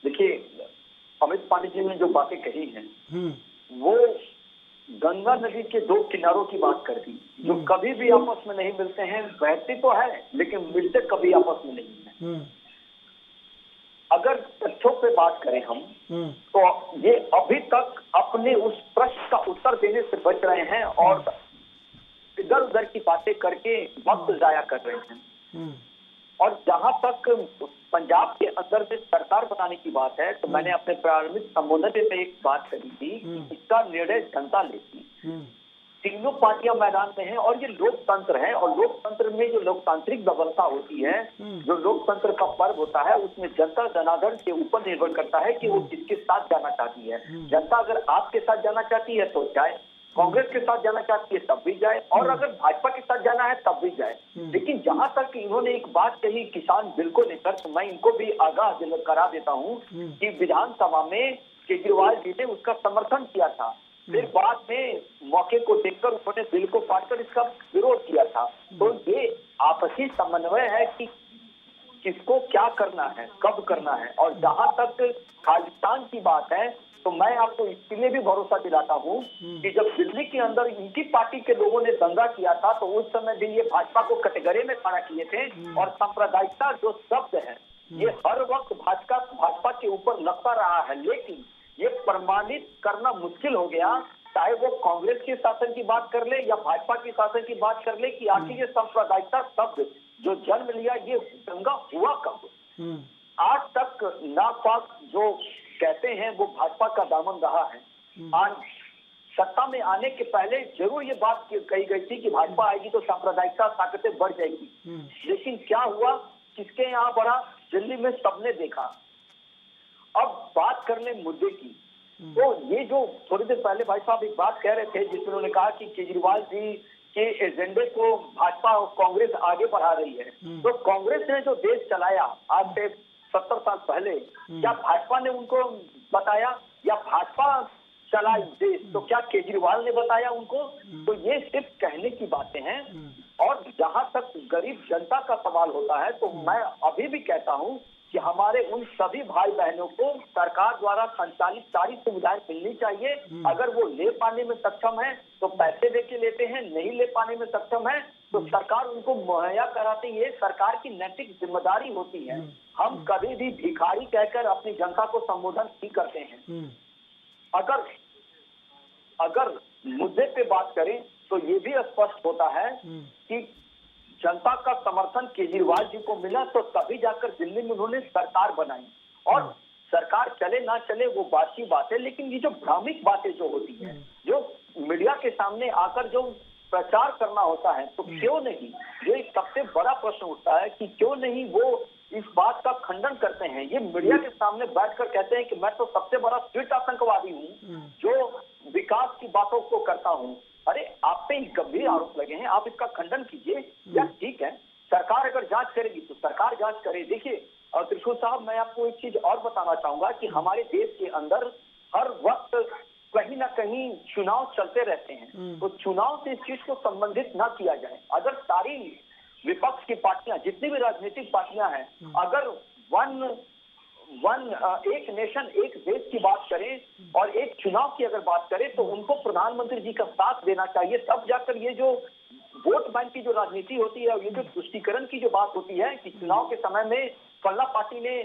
देखिए, अमित पांडे जी ने जो बातें कही हैं वो गंगा नदी के 2 किनारों की बात कर दी, जो कभी भी आपस में नहीं मिलते हैं। बहते तो है लेकिन मिलते कभी आपस में नहीं है। अगर तथ्यों पे बात करें हम, तो ये अभी तक अपने उस प्रश्न का उत्तर देने से बच रहे हैं और इधर उधर की बातें करके वक्त जाया कर रहे हैं। और जहां तक पंजाब के अंदर में सरकार बनाने की बात है, तो मैंने अपने प्रारंभिक संबोधन में एक बात कही थी कि इसका निर्णय जनता लेगी। तीनों पार्टियां मैदान में हैं और ये लोकतंत्र है, और लोकतंत्र में जो लोकतांत्रिक व्यवस्था होती है, जो लोकतंत्र का पर्व होता है, उसमें जनता जनार्दन के ऊपर निर्भर करता है कि वो किसके साथ जाना चाहती है। जनता अगर आपके साथ जाना चाहती है तो जाए, कांग्रेस के साथ जाना चाहती है तब भी जाए, और अगर भाजपा के साथ जाना है तब भी जाए। लेकिन जहां तक इन्होंने एक बात कही किसान बिल को लेकर, तो मैं इनको भी आगाह करा देता हूं कि विधानसभा में केजरीवाल जी ने उसका समर्थन किया था, फिर बाद में मौके को देखकर उन्होंने बिल को पाटकर इसका विरोध किया था। तो ये आपसी समन्वय है कि किसको क्या करना है, कब करना है। और जहां तक खालिस्तान की बात है, तो मैं आपको इसके लिए भी भरोसा दिलाता हूं कि जब दिल्ली के अंदर इनकी पार्टी के लोगों ने दंगा किया था, तो उस समय भी ये भाजपा को कटघरे में खड़ा किए थे। और सांप्रदायिकता जो शब्द है, ये हर वक्त भाजपा के ऊपर लगता रहा है, लेकिन ये प्रमाणित करना मुश्किल हो गया, चाहे वो कांग्रेस के शासन की बात कर ले या भाजपा के शासन की बात कर ले, कि आखिर ये सांप्रदायिकता शब्द जो जन्म लिया, ये दंगा हुआ कब। आज तक नापाक जो कहते हैं वो भाजपा का दामन रहा है। आज सत्ता में आने के पहले जरूर ये बात कही गई थी कि भाजपा आएगी तो सांप्रदायिकता ताकतें बढ़ जाएगी, लेकिन क्या हुआ, किसके यहाँ बढ़ा, दिल्ली में सबने देखा। अब बात कर ले मुद्दे की, तो ये जो थोड़ी देर पहले भाई साहब एक बात कह रहे थे जिसमें उन्होंने कहा कि केजरीवाल जी के एजेंडे को भाजपा और कांग्रेस आगे बढ़ा रही है। तो कांग्रेस ने जो देश चलाया आज से 70 साल पहले, क्या भाजपा ने उनको बताया, या भाजपा चलाई देश तो क्या केजरीवाल ने बताया उनको? तो ये सिर्फ कहने की बातें हैं। और जहां तक गरीब जनता का सवाल होता है, तो मैं अभी भी कहता हूं कि हमारे उन सभी भाई बहनों को सरकार द्वारा संचालित सारी सुविधाएं मिलनी चाहिए। अगर वो ले पाने में सक्षम है तो पैसे देके लेते हैं, नहीं ले पाने में सक्षम है तो सरकार उनको मुहैया कराती है। सरकार की नैतिक जिम्मेदारी होती है। हम कभी भी भिखारी कहकर अपनी जनता को संबोधन नहीं करते हैं। अगर मुद्दे पे बात करें तो ये भी स्पष्ट होता है कि जनता का समर्थन केजरीवाल जी को मिला तो तभी जाकर दिल्ली में उन्होंने सरकार बनाई। और सरकार चले ना चले वो बात की बात है, लेकिन ये जो भ्रामक बातें जो होती हैं, जो मीडिया के सामने आकर जो प्रचार करना होता है, तो क्यों नहीं, जो एक सबसे बड़ा प्रश्न उठता है कि क्यों नहीं वो इस बात का खंडन करते हैं। ये मीडिया के सामने बैठकर कहते हैं कि मैं तो सबसे बड़ा स्ट्रीट आतंकवादी हूँ जो विकास की बातों को करता हूँ। अरे आप पे गंभीर आरोप लगे हैं, आप इसका खंडन कीजिए। या ठीक है, सरकार अगर जांच करेगी तो सरकार जांच करे। देखिए त्रिशूल साहब, मैं आपको एक चीज और बताना चाहूंगा कि हमारे देश के अंदर हर वक्त कहीं ना कहीं चुनाव चलते रहते हैं, तो चुनाव से इस चीज को संबंधित ना किया जाए। अगर सारी विपक्ष की पार्टियां, जितनी भी राजनीतिक पार्टियां हैं, अगर एक नेशन एक देश की बात करें और एक चुनाव की अगर बात करें, तो उनको प्रधानमंत्री जी का साथ देना चाहिए। तब जाकर ये जो वोट बैंक की जो राजनीति होती है, ये जो तुष्टीकरण की जो बात होती है कि चुनाव के समय में फल्ला पार्टी ने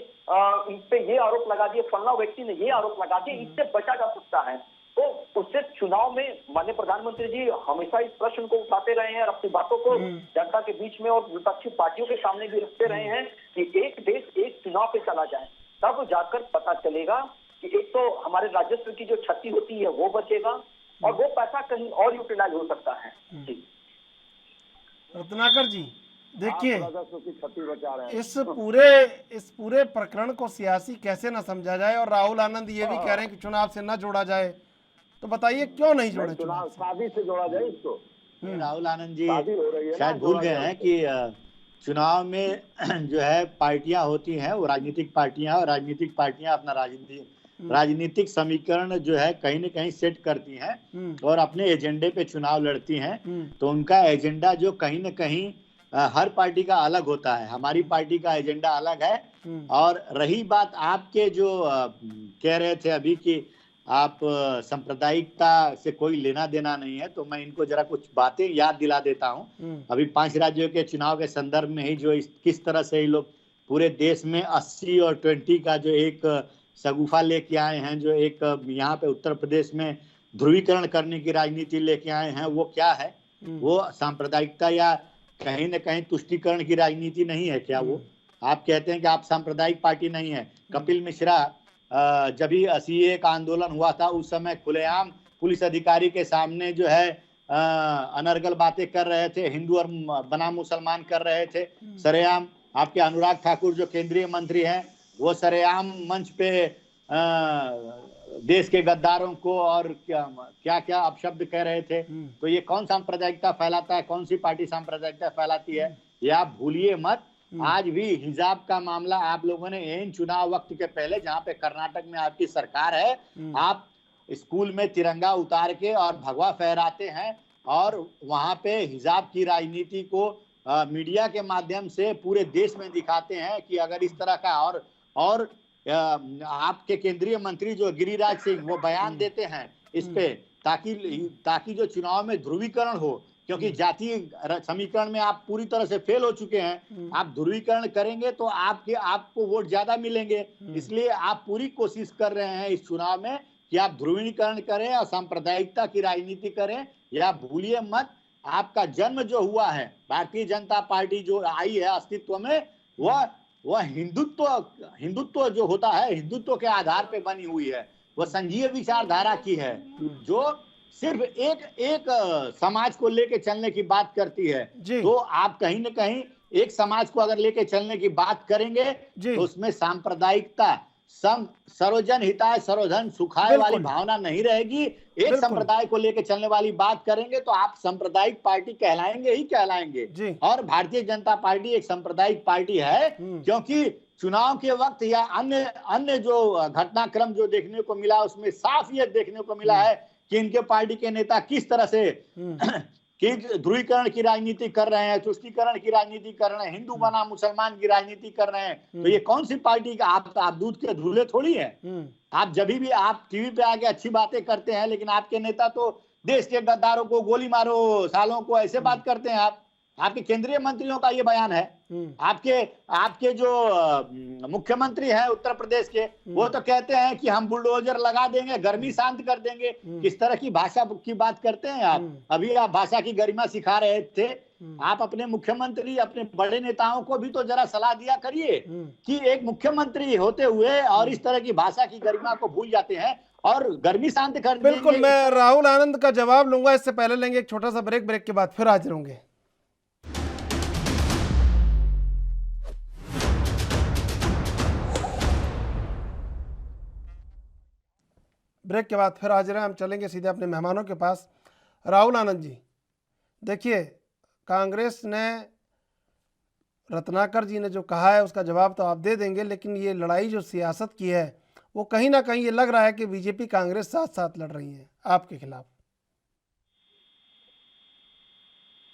इन पे ये आरोप लगा दिए, फल्ला व्यक्ति ने ये आरोप लगा दिए, इससे बचा जा सकता है। तो उससे चुनाव में माननीय प्रधानमंत्री जी हमेशा इस प्रश्न को उठाते रहे हैं और अपनी बातों को जनता के बीच में और विपक्षी पार्टियों के सामने भी रखते रहे हैं कि एक देश एक चुनाव पे चला जाए, तब जाकर पता चलेगा कि एक तो हमारे राजस्व की जो क्षति होती है वो बचेगा और वो पैसा कहीं और यूटिलाइज हो सकता है। जी रत्नाकर जी, देखिए राजस्व की क्षति बचा रहे हैं। इस पूरे प्रकरण को सियासी कैसे ना समझा जाए, और राहुल आनंद ये भी कह रहे हैं कि चुनाव से ना जोड़ा जाए, तो बताइए क्यों नहीं जोड़े चुनाव? शादी से जोड़ा जाए इसको। राहुल आनंद जी शादी हो रही है, शायद भूल गए हैं कि चुनाव में जो है पार्टियां होती हैं, वो राजनीतिक पार्टियां, और राजनीतिक पार्टियां अपना राजनीतिक समीकरण जो है कहीं न कहीं सेट करती हैं और अपने एजेंडे पे चुनाव लड़ती हैं। तो उनका एजेंडा जो कहीं न कहीं हर पार्टी का अलग होता है। हमारी पार्टी का एजेंडा अलग है। और रही बात आपके जो कह रहे थे अभी कि आप सांप्रदायिकता से कोई लेना देना नहीं है, तो मैं इनको जरा कुछ बातें याद दिला देता हूं। अभी 5 राज्यों के चुनाव के संदर्भ में ही जो किस तरह से ये लोग पूरे देश में 80 और 20 का जो एक शगुफा लेके आए हैं, जो एक यहाँ पे उत्तर प्रदेश में ध्रुवीकरण करने की राजनीति लेके आए हैं, वो क्या है? वो सांप्रदायिकता या कहीं न कहीं तुष्टीकरण की राजनीति नहीं है क्या? वो आप कहते हैं कि आप सांप्रदायिक पार्टी नहीं है। कपिल मिश्रा जब भी सीएए का आंदोलन हुआ था, उस समय खुलेआम पुलिस अधिकारी के सामने जो है अनर्गल बातें कर रहे थे, हिंदू और बनाम मुसलमान कर रहे थे सरेआम। आपके अनुराग ठाकुर जो केंद्रीय मंत्री हैं, वो सरेआम मंच पे देश के गद्दारों को और क्या क्या अपशब्द कह रहे थे। तो ये कौन सांप्रदायिकता फैलाता है? कौन सी पार्टी सांप्रदायिकता फैलाती है? ये आप भूलिए मत। आज भी हिजाब का मामला आप लोगों ने इन चुनाव वक्त के पहले, जहां पे कर्नाटक में आपकी सरकार है, आप स्कूल में तिरंगा उतार के और भगवा फहराते हैं और वहां पे हिजाब की राजनीति को मीडिया के माध्यम से पूरे देश में दिखाते हैं कि अगर इस तरह का और आपके केंद्रीय मंत्री जो गिरिराज सिंह वो बयान देते हैं इस पे, ताकि जो चुनाव में ध्रुवीकरण हो, क्योंकि जातीय समीकरण में आप पूरी तरह से फेल हो चुके हैं। आप ध्रुवीकरण करेंगे तो आपको वोट ज्यादा मिलेंगे, इसलिए आप पूरी कोशिश कर रहे हैं इस चुनाव में कि आप ध्रुवीकरण करें और सांप्रदायिकता की राजनीति करें। या भूलिए मत, आपका जन्म जो हुआ है, भारतीय जनता पार्टी जो आई है अस्तित्व में, वह हिंदुत्व जो होता है, हिंदुत्व के आधार पे बनी हुई है। वह संघीय विचारधारा की है, जो सिर्फ एक समाज को लेके चलने की बात करती है। तो आप कहीं न कहीं एक समाज को अगर लेके चलने की बात करेंगे तो उसमें सांप्रदायिकता, सर्वजन हिताय सर्वधन सुखाय वाली भावना नहीं रहेगी। एक संप्रदाय को लेके चलने वाली बात करेंगे तो आप सांप्रदायिक पार्टी कहलाएंगे ही कहलाएंगे। और भारतीय जनता पार्टी एक सांप्रदायिक पार्टी है, क्योंकि चुनाव के वक्त या अन्य जो घटनाक्रम जो देखने को मिला, उसमें साफ ये देखने को मिला है कि इनके पार्टी के नेता किस तरह से कि ध्रुवीकरण की राजनीति कर रहे हैं, तुष्टीकरण की राजनीति कर रहे हैं, हिंदू बना मुसलमान की राजनीति कर रहे हैं। तो ये कौन सी पार्टी का आप दूध के धुले थोड़ी है। आप जब भी आप टीवी पे आके अच्छी बातें करते हैं, लेकिन आपके नेता तो देश के गद्दारों को गोली मारो सालों को, ऐसे बात करते हैं। आपके केंद्रीय मंत्रियों का ये बयान है, आपके आपके जो मुख्यमंत्री है उत्तर प्रदेश के, वो तो कहते हैं कि हम बुलडोजर लगा देंगे, गर्मी शांत कर देंगे। किस तरह की भाषा की बात करते हैं आप? अभी आप भाषा की गरिमा सिखा रहे थे। आप अपने मुख्यमंत्री, अपने बड़े नेताओं को भी तो जरा सलाह दिया करिए कि एक मुख्यमंत्री होते हुए और इस तरह की भाषा की गरिमा को भूल जाते हैं और गर्मी शांत कर देंगे। बिल्कुल, मैं राहुल आनंद का जवाब लूंगा, इससे पहले लेंगे एक छोटा सा ब्रेक। ब्रेक के बाद फिर हाजिर होंगे। ब्रेक के बाद फिर हाजिर हैं। हम चलेंगे सीधे अपने मेहमानों के पास। राहुल आनंद जी, देखिए, कांग्रेस ने, रत्नाकर जी ने जो कहा है उसका जवाब तो आप दे देंगे, लेकिन ये लड़ाई जो सियासत की है वो कहीं ना कहीं ये लग रहा है कि बीजेपी कांग्रेस साथ साथ लड़ रही है आपके खिलाफ।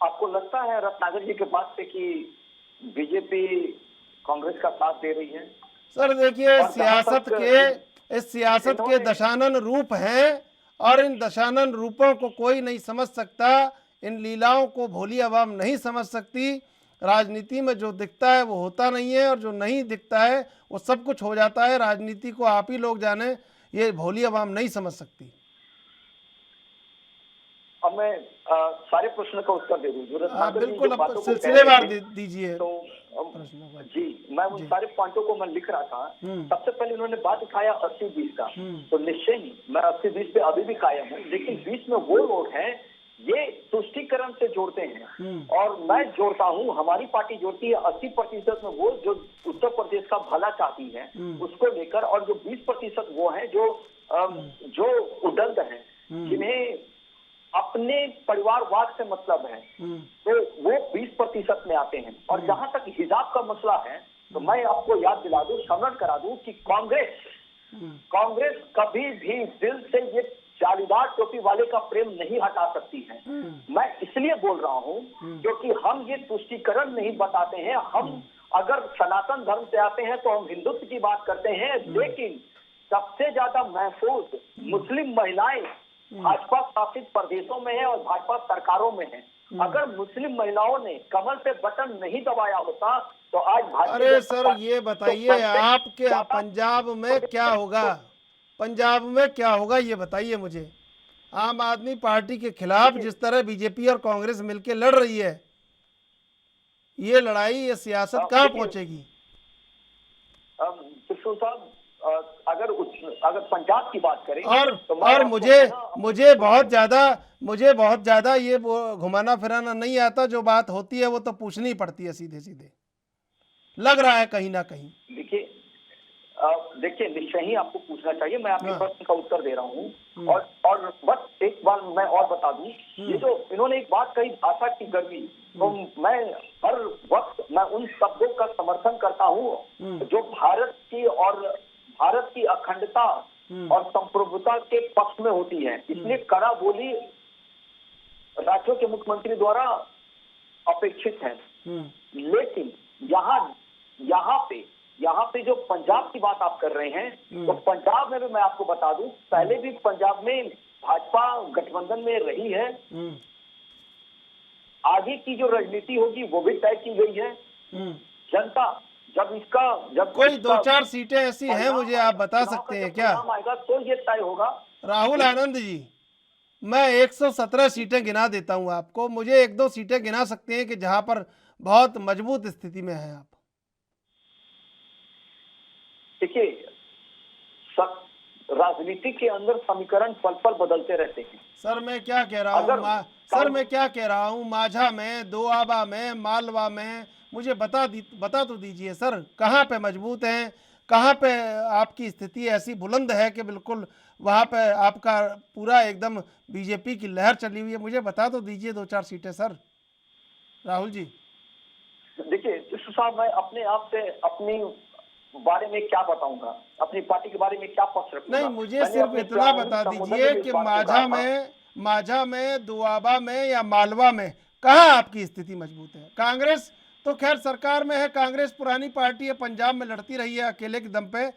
आपको लगता है रत्नाकर जी के बात से कि बीजेपी कांग्रेस का साथ दे रही है? सर देखिए, इस सियासत के दशानन रूप हैं और इन दशानन रूपों को कोई नहीं समझ सकता, इन लीलाओं को भोली आवाम नहीं समझ सकती। राजनीति में जो दिखता है वो होता नहीं है और जो नहीं दिखता है वो सब कुछ हो जाता है। राजनीति को आप ही लोग जाने, ये भोली आवाम नहीं समझ सकती। अब मैं सारे प्रश्न का उत्तर दे दूं। हाँ बिल्कुल, अब सिलसिलेवार दीजिए तो जी, मैं उन सारे पॉइंटों को मैं लिख रहा था। सबसे पहले उन्होंने बात उठाया 80-20 का, तो निश्चय ही मैं 80-20 पे अभी भी कायम हूँ, लेकिन बीच में वो लोग हैं ये तुष्टीकरण से जोड़ते हैं और मैं जोड़ता हूँ, हमारी पार्टी जोड़ती है 80% में वो जो उत्तर प्रदेश का भला चाहती है उसको लेकर, और जो 20% वो है जो उदंड है, जिन्हें अपने परिवारवाद से मतलब है, तो वो 20% में आते हैं। और जहां तक हिजाब का मसला है, तो मैं आपको याद दिला दूं, स्मरण करा दूं कि कांग्रेस कभी भी दिल से ये जालीदार टोपी वाले का प्रेम नहीं हटा सकती है। मैं इसलिए बोल रहा हूं क्योंकि हम ये तुष्टीकरण नहीं बताते हैं। हम अगर सनातन धर्म से आते हैं तो हम हिंदुत्व की बात करते हैं, लेकिन सबसे ज्यादा महफूज मुस्लिम महिलाएं भाजपा शासित प्रदेशों में है और भाजपा सरकारों में है। अगर मुस्लिम महिलाओं ने कमल पे बटन नहीं दबाया होता तो आज भाजपा। अरे सर ये बताइए, आपके पंजाब में क्या होगा? पंजाब में क्या होगा ये बताइए मुझे। आम आदमी पार्टी के खिलाफ जिस तरह बीजेपी और कांग्रेस मिलकर लड़ रही है, ये लड़ाई, ये सियासत कहाँ पहुंचेगी? साहब, अगर पंजाब की बात करें और मुझे बहुत ज्यादा ये घुमाना फिराना नहीं आता। जो बात होती है वो तो पूछनी पड़ती है सीधे सीधे, लग रहा है कहीं ना कहीं। देखिए निश्चय ही आपको पूछना चाहिए, मैं आपके प्रश्न का उत्तर दे रहा हूँ। और बस एक बार मैं और बता दूं, ये जो इन्होंने एक बात कही भाषा की गर्मी, तो मैं हर वक्त मैं उन शब्दों का समर्थन करता हूँ जो भारत की अखंडता और संप्रभुता के पक्ष में होती है। इसलिए कड़ा बोली राज्यों के मुख्यमंत्री द्वारा अपेक्षित है। लेकिन यहाँ पे जो पंजाब की बात आप कर रहे हैं, तो पंजाब में भी मैं आपको बता दूं, पहले भी पंजाब में भाजपा गठबंधन में रही है। आगे की जो रणनीति होगी वो भी तय की गई है। जनता जब कोई 2-4 सीटें ऐसी हैं, मुझे आप बता सकते हैं क्या? आएगा तो ये तय होगा। राहुल आनंद जी, मैं 117 सीटें गिना देता हूं आपको, मुझे 1-2 सीटें गिना सकते हैं कि जहां पर बहुत मजबूत स्थिति में हैं आप? देखिए, राजनीति के अंदर समीकरण पल बदलते रहते हैं। सर मैं क्या कह रहा हूँ, माझा में, दोआबा में, मालवा में, मुझे बता तो दीजिए सर, कहाँ पे मजबूत हैं, कहाँ पे आपकी स्थिति ऐसी बुलंद है कि बिल्कुल वहाँ पे आपका पूरा एकदम बीजेपी की लहर चली हुई है? मुझे बता तो दीजिए 2-4 सीटें सर। राहुल जी देखिए साहब, मैं अपने आप से अपनी बारे में क्या बताऊंगा, अपनी पार्टी के बारे में क्या पक्ष रखूंगा? नहीं, मुझे सिर्फ इतना बता दीजिए कि माझा में, दोआबा में या मालवा में कहाँ आपकी स्थिति मजबूत है? कांग्रेस तो खैर सरकार में है, कांग्रेस पुरानी पार्टी है, पंजाब में लड़ती रही है अकेले के दम पे।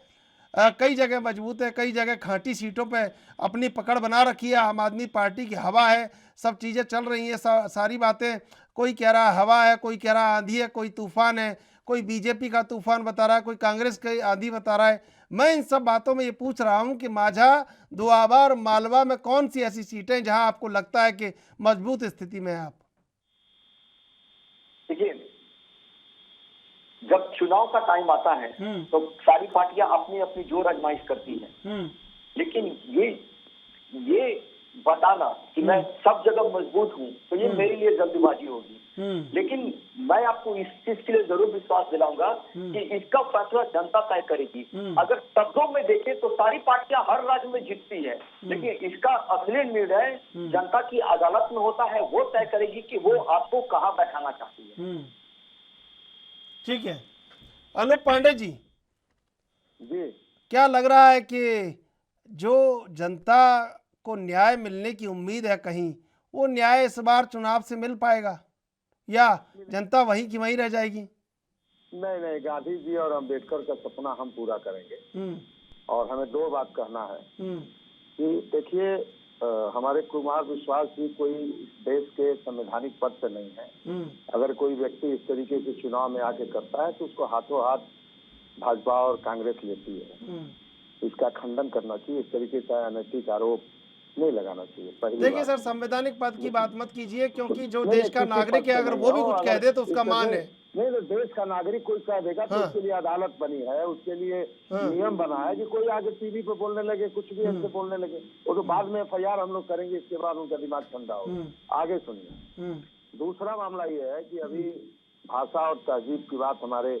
कई जगह मजबूत है, कई जगह खांटी सीटों पे अपनी पकड़ बना रखी है। आम आदमी पार्टी की हवा है, सब चीज़ें चल रही हैं, सारी बातें, कोई कह रहा है हवा है, कोई कह रहा है आंधी है, कोई तूफान है, कोई बीजेपी का तूफान बता रहा है, कोई कांग्रेस की आंधी बता रहा है। मैं इन सब बातों में ये पूछ रहा हूँ कि माझा, दुआबा और मालवा में कौन सी ऐसी सीटें जहां आपको लगता है कि मजबूत स्थिति में है आप? देखिए, जब चुनाव का टाइम आता है तो सारी पार्टियां अपनी अपनी जोर आजमाइश करती हैं, लेकिन ये बताना कि मैं सब जगह मजबूत हूं तो ये मेरे लिए जल्दबाजी होगी। लेकिन मैं आपको इस चीज के लिए जरूर विश्वास दिलाऊंगा कि इसका फैसला जनता तय करेगी। अगर शब्दों में देखें तो सारी पार्टियां हर राज्य में जीतती है, लेकिन इसका असली निर्णय जनता की अदालत में होता है। वो तय करेगी कि वो आपको कहाँ बैठाना चाहती है। ठीक है, अनूप पांडे जी, क्या लग रहा है कि जो जनता को न्याय मिलने की उम्मीद है कहीं, वो न्याय इस बार चुनाव से मिल पाएगा या जनता वहीं की वहीं रह जाएगी? नहीं, गांधी जी और अम्बेडकर का सपना हम पूरा करेंगे। और हमें दो बात कहना है कि देखिए, हमारे कुमार विश्वास जी कोई देश के संवैधानिक पद पे नहीं है। अगर कोई व्यक्ति इस तरीके से चुनाव में आके करता है तो उसको हाथों हाथ भाजपा और कांग्रेस लेती है। इसका खंडन करना चाहिए, इस तरीके का अनैतिक आरोप नहीं लगाना चाहिए। देखिए सर, संवैधानिक पद की बात मत कीजिए, क्योंकि जो देश का नागरिक है अगर वो भी कुछ कह दे तो उसका मान है। नहीं, तो देश का नागरिक कोई कह देगा तो उसके लिए अदालत बनी है, उसके लिए नियम बना है कि कोई आगे टीवी पे बोलने लगे, कुछ भी ऐसे बोलने लगे, वो तो बाद में FIR हम लोग करेंगे, इसके बाद उनका दिमाग ठंडा होगा। आगे सुनिए, दूसरा मामला ये है कि अभी भाषा और तहजीब की बात हमारे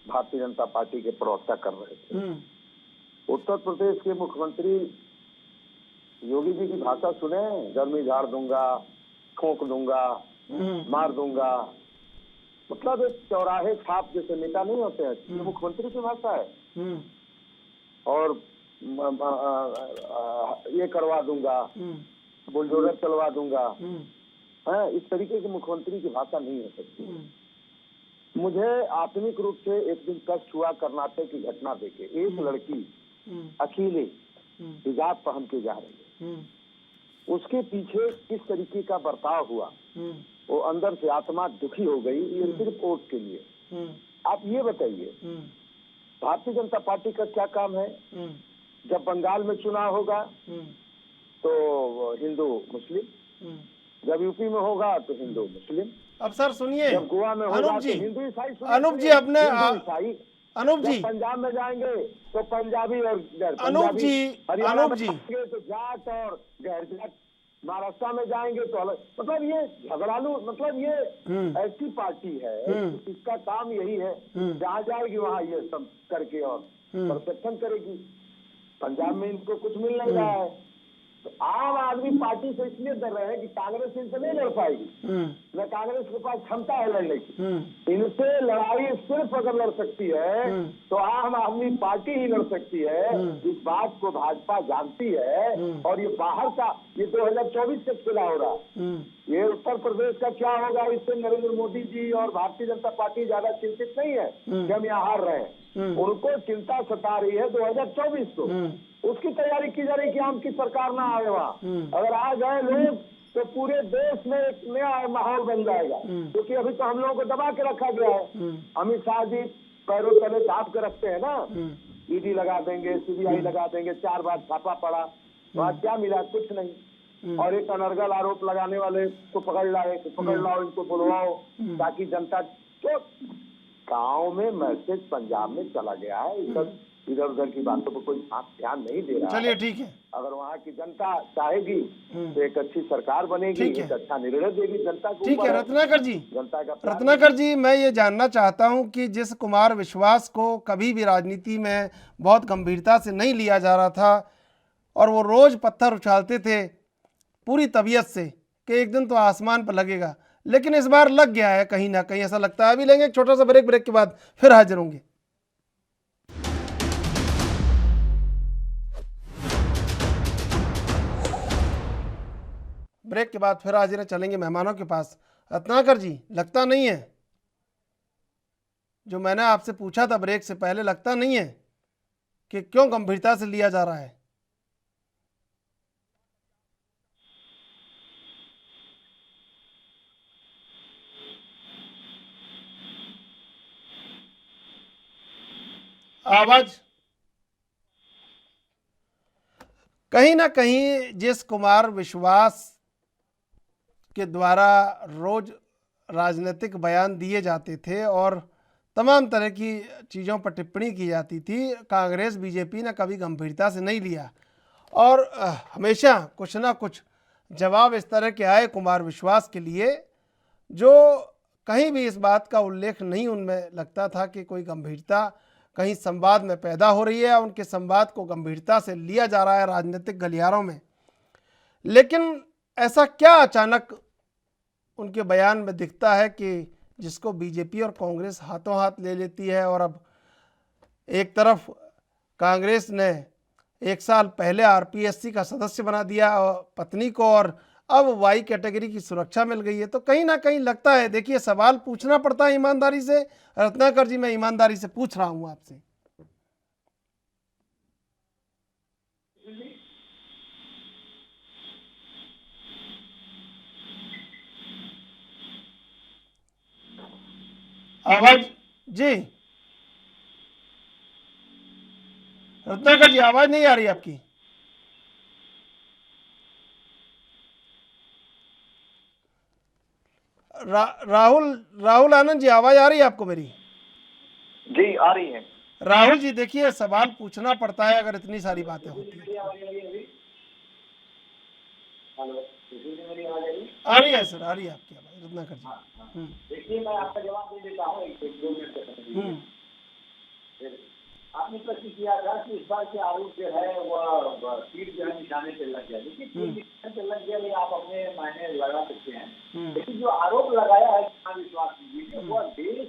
भारतीय जनता पार्टी के प्रवक्ता कर रहे थे। उत्तर प्रदेश के मुख्यमंत्री योगी जी की भाषा सुने, गर्मी झाड़ दूंगा, ठोक दूंगा, मार दूंगा, मतलब एक चौराहे छाप जैसे नेता नहीं होते हैं, ये मुख्यमंत्री की भाषा है। और ये करवा दूंगा, बुलडोजर चलवा दूंगा, इस तरीके की मुख्यमंत्री की भाषा नहीं हो सकती। मुझे आत्मिक रूप से एक दिन कष्ट हुआ कर्नाटक की घटना देखे। एक लड़की अकेले हिजाब पहन के जा रही है, उसके पीछे किस तरीके का बर्ताव हुआ, वो अंदर से आत्मा दुखी हो गई। ये सिर्फ वोट के लिए। आप ये बताइए, भारतीय जनता पार्टी का क्या काम है? जब बंगाल में चुनाव होगा तो हिंदू मुस्लिम, जब यूपी में होगा तो हिंदू मुस्लिम। अब सर सुनिए, जब गोवा में होगा तो हिंदू ईसाई। अनूप जी, अपने अनूप जी, पंजाब में जाएंगे तो पंजाबी और अनूप जी, अनूप जी तो जाट और गैर जाट। महाराष्ट्र में जाएंगे तो अलग। मतलब ये झगड़ालू, मतलब ये ऐसी पार्टी है इसका काम यही है, जहाँ जाएगी वहाँ ये सब करके और परसेप्शन करेगी। पंजाब में इनको कुछ मिल नहीं रहा है तो आम आदमी पार्टी से इसलिए डर रहे हैं कि कांग्रेस इनसे नहीं लड़ पाएगी, न कांग्रेस के पास क्षमता है लड़ने की। इनसे लड़ाई सिर्फ अगर लड़ सकती है तो आम आदमी पार्टी ही लड़ सकती है। इस बात को भाजपा जानती है। और ये बाहर का, ये 2024 का खेला हो रहा, ये उत्तर प्रदेश का क्या होगा इससे नरेंद्र मोदी जी और भारतीय जनता पार्टी ज्यादा चिंतित नहीं है कि हम यहाँ हार रहे हैं। उनको चिंता सता रही है 2024 को, उसकी तैयारी की जा रही कि हम की सरकार ना आए वहाँ। अगर आ गए लोग तो पूरे देश में एक नया माहौल बन जाएगा, क्योंकि अभी तो हम लोगों को दबा के रखा गया है। अमित शाह जी पैरों तले दाब के रखते हैं ना, ED लगा देंगे, CBI लगा देंगे, 4 बार छापा पड़ा, वहाँ क्या मिला? कुछ नहीं। और एक अनर्गल आरोप लगाने वाले को पकड़ लाओ, इनको बुलवाओ, ताकि जनता तो गाँव में मैसेज पंजाब में चला गया है। इधर उधर की बातों पर कोई ध्यान नहीं दे रहा। चलिए ठीक है, अगर वहाँ की जनता चाहेगी तो एक अच्छी सरकार बनेगी, एक अच्छा निर्णय देगी जनता को। ठीक है रत्नाकर जी, जनता का रत्नाकर जी, मैं ये जानना चाहता हूँ कि जिस कुमार विश्वास को कभी भी राजनीति में बहुत गंभीरता से नहीं लिया जा रहा था और वो रोज पत्थर उछालते थे पूरी तबीयत से कि एक दिन तो आसमान पर लगेगा, लेकिन इस बार लग गया है कहीं ना कहीं, ऐसा लगता है। अभी लेंगे एक छोटा सा ब्रेक के बाद फिर हाजिर होंगे। ब्रेक के बाद फिर हाजिर चलेंगे मेहमानों के पास। रत्नाकर जी, लगता नहीं है जो मैंने आपसे पूछा था ब्रेक से पहले, लगता नहीं है कि क्यों गंभीरता से लिया जा रहा है? आवाज कहीं ना कहीं जिस कुमार विश्वास के द्वारा रोज राजनीतिक बयान दिए जाते थे और तमाम तरह की चीज़ों पर टिप्पणी की जाती थी, कांग्रेस बीजेपी ने कभी गंभीरता से नहीं लिया और हमेशा कुछ ना कुछ जवाब इस तरह के आए कुमार विश्वास के लिए, जो कहीं भी इस बात का उल्लेख नहीं उनमें लगता था कि कोई गंभीरता कहीं संवाद में पैदा हो रही है, उनके संवाद को गंभीरता से लिया जा रहा है राजनीतिक गलियारों में। लेकिन ऐसा क्या अचानक उनके बयान में दिखता है कि जिसको बीजेपी और कांग्रेस हाथों हाथ ले लेती है? और अब एक तरफ कांग्रेस ने 1 साल पहले आरपीएससी का सदस्य बना दिया पत्नी को और अब वाई कैटेगरी की सुरक्षा मिल गई है, तो कहीं ना कहीं लगता है, देखिए सवाल पूछना पड़ता है ईमानदारी से। रत्नाकर जी, मैं ईमानदारी से पूछ रहा हूं आपसे। आवाज जी, रत्नाकर जी, आवाज नहीं आ रही आपकी। राहुल आनंद जी, आवाज आ रही है आपको मेरी? जी आ रही है। राहुल जी, देखिए सवाल पूछना पड़ता है अगर इतनी सारी बातें होती हैं। आ रही है सर, आ रही है आपकी आवाज रत्नाकर जी। देखिए मैं आपका जवाब दे देता हूँ 1-2 मिनट। आपने प्रश्न किया था कि इस बार के आरोप जो है वह तीर जो है निशाने पे लग गया। देखिए तीर निशाने पे लग गया, ये आप अपने मायने लगा सकते हैं, लेकिन जो आरोप लगाया है कुमार विश्वास जी ने, वह देश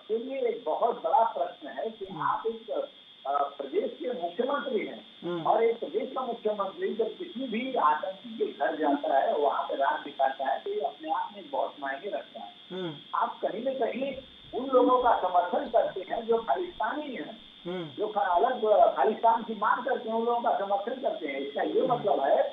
के लिए एक बहुत बड़ा प्रश्न है कि आप एक प्रदेश के मुख्यमंत्री हैं और एक प्रदेश का मुख्यमंत्री जब किसी भी आतंकी के घर जाता है, वहाँ पे राज दिखाता है, तो ये अपने आप में बहुत मायने रखता है। आप कहीं न कहीं उन लोगों का समर्थन करते हैं जो खालिस्तानी हैं, जो अलग खालिस्तान की मांग करते हैं, उन लोगों का समर्थन करते हैं। इसका ये मतलब है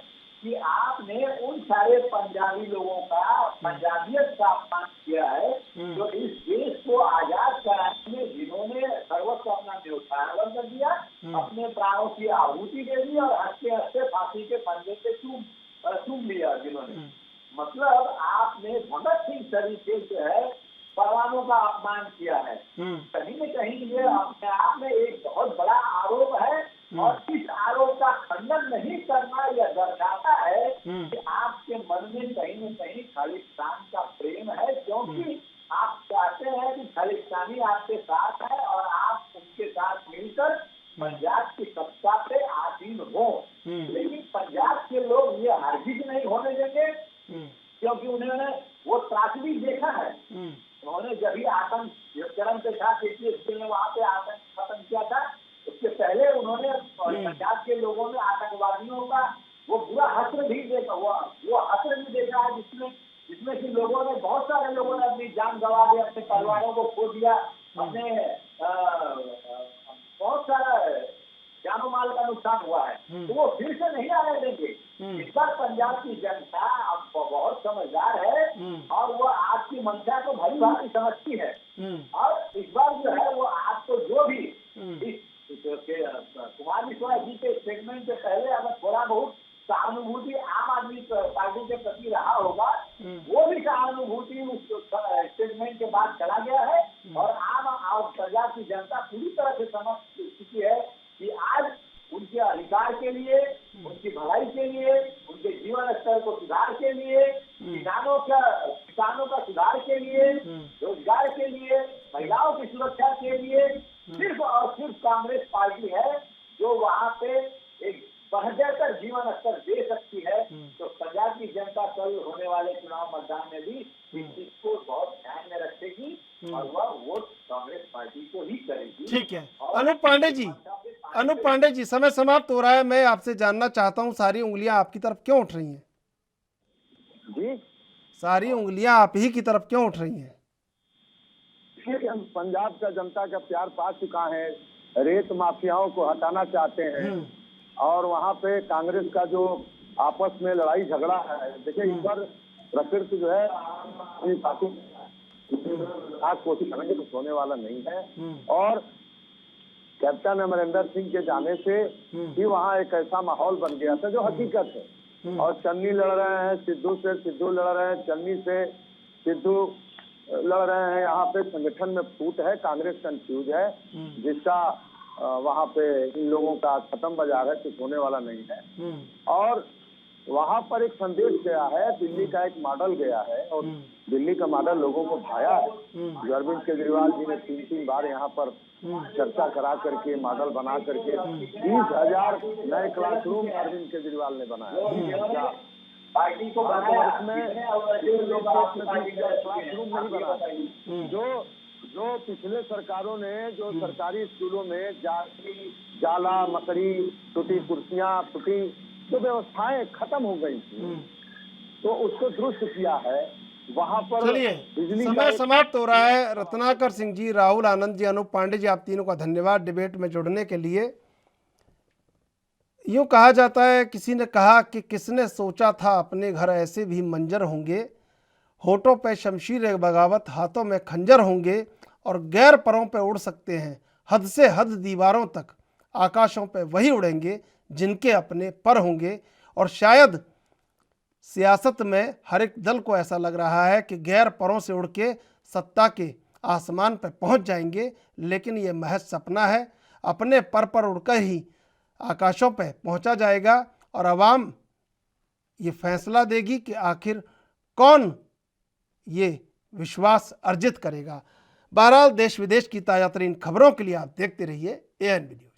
कि आपने उन सारे पंजाबी लोगों का पंजाबियत का अपमान किया है जो इस देश को आजाद कराने में जिन्होंने सर्वस्व अपना न्यौछावर कर दिया, अपने प्राणों की आहुति दे दी और हंसते हंसते फांसी के फंदे पे चूम लिया जिन्होंने। मतलब आपने भगत सिंह तरीके जो है परवानों का अपमान किया है। कहीं न कहीं ये अपने आप में एक बहुत बड़ा आरोप है और इस आरोप का खंडन नहीं करना यह दर्शाता है कि आपके मन में कहीं न कहीं खालिस्तान का प्रेम है, क्योंकि आप चाहते हैं कि खालिस्तानी आपके साथ है और आप उनके साथ मिलकर पंजाब की सत्ता पे आसीन हो। लेकिन पंजाब के लोग ये हरगिज नहीं होने देंगे, क्योंकि उन्होंने वो त्रासदी देखा है। उन्होंने जब भी आतंक चरम पे था, ने वहाँ पे आतंक खत्म किया था, उसके पहले उन्होंने पंजाब के लोगों ने आतंकवादियों का वो बुरा हश्र भी देखा, वो हश्र भी देखा है जिसमें कि लोगों ने, बहुत सारे लोगों ने अपनी जान गंवा दी, अपने परिवारों को खो दिया, अपने बहुत सारा जानो माल का नुकसान हुआ है। तो वो फिर से नहीं आने देंगे। इस बार पंजाब की जनता अब बहुत समझदार है और वो आपकी मंशा को भली भांति समझती है और इस बार जो है वो आपको जो भी कुमार विश्वास जी के स्टेटमेंट से पहले अगर थोड़ा बहुत सहानुभूति आम आदमी पार्टी के प्रति रहा होगा, वो भी सहानुभूति उस स्टेटमेंट के बाद चला गया है और आम और पंजाब की जनता पूरी तरह से समझ चुकी है कि आज उनके अधिकार के लिए, उनकी भलाई के लिए, उनके जीवन स्तर को सुधार के लिए, किसानों का सुधार के लिए, रोजगार के लिए, महिलाओं की सुरक्षा के लिए सिर्फ और सिर्फ कांग्रेस पार्टी है जो वहाँ पे एक बेहतर जीवन स्तर दे सकती है। तो पंजाब की जनता कल होने वाले चुनाव मतदान में भी इस चीज को बहुत ध्यान में रखेगी और वह वोट कांग्रेस पार्टी को ही करेगी। ठीक है। अनूप पांडे जी, समय समाप्त हो रहा है। मैं आपसे जानना चाहता हूँ, सारी उंगलियां आपकी तरफ क्यों उठ रही हैं? जी, सारी उंगलियां आप ही की तरफ क्यों उठ रही हैं? हम पंजाब का जनता का प्यार पा चुका है, रेत माफियाओं को हटाना चाहते हैं और वहाँ पे कांग्रेस का जो आपस में लड़ाई झगड़ा है, देखिए इस पर प्रकृति जो है कोशिश करेंगे तो होने वाला नहीं है। और कैप्टन अमरिंदर सिंह के जाने से ही वहाँ एक ऐसा माहौल बन गया था जो हकीकत है। और चन्नी लड़ रहे हैं सिद्धू से, सिद्धू लड़ रहे हैं चन्नी से, सिद्धू लड़ रहे हैं। यहाँ पे संगठन में फूट है, कांग्रेस कंफ्यूज है, जिसका वहाँ पे इन लोगों का खत्म बाजार है, कुछ होने वाला नहीं है। और वहाँ पर एक संदेश गया है, दिल्ली का एक मॉडल गया है और दिल्ली का मॉडल लोगों को भाया है। जो अरविंद केजरीवाल जी ने 3-3 बार यहाँ पर चर्चा करा करके मॉडल बना करके 20,000 नए क्लासरूम अरविंद केजरीवाल ने बनाया। पार्टी को क्लासरूम नहीं बना। जो पिछले सरकारों ने जो सरकारी स्कूलों में जाला मकड़ी टूटी, कुर्सियां टूटी, जो व्यवस्थाएं खत्म हो गई थी, तो उसको दुरुस्त किया है। वहां पर चलिए, समय समाप्त हो रहा है। रत्नाकर सिंह जी, राहुल आनंद जी, अनूप पांडे जी, आप तीनों का धन्यवाद डिबेट में जुड़ने के लिए। यूं कहा जाता है, किसी ने कहा कि किसने सोचा था अपने घर ऐसे भी मंजर होंगे, होठों पे शमशीर बगावत, हाथों में खंजर होंगे और गैर परों पे उड़ सकते हैं, हद से हद दीवारों तक, आकाशों पे वही उड़ेंगे जिनके अपने पर होंगे। और शायद सियासत में हर एक दल को ऐसा लग रहा है कि गैर परों से उड़ के सत्ता के आसमान पर पहुंच जाएंगे, लेकिन ये महज सपना है। अपने पर उड़कर ही आकाशों पर पहुंचा जाएगा और आवाम ये फैसला देगी कि आखिर कौन ये विश्वास अर्जित करेगा। बहरहाल, देश विदेश की ताज़ा तरीन खबरों के लिए आप देखते रहिए ANB न्यूज़।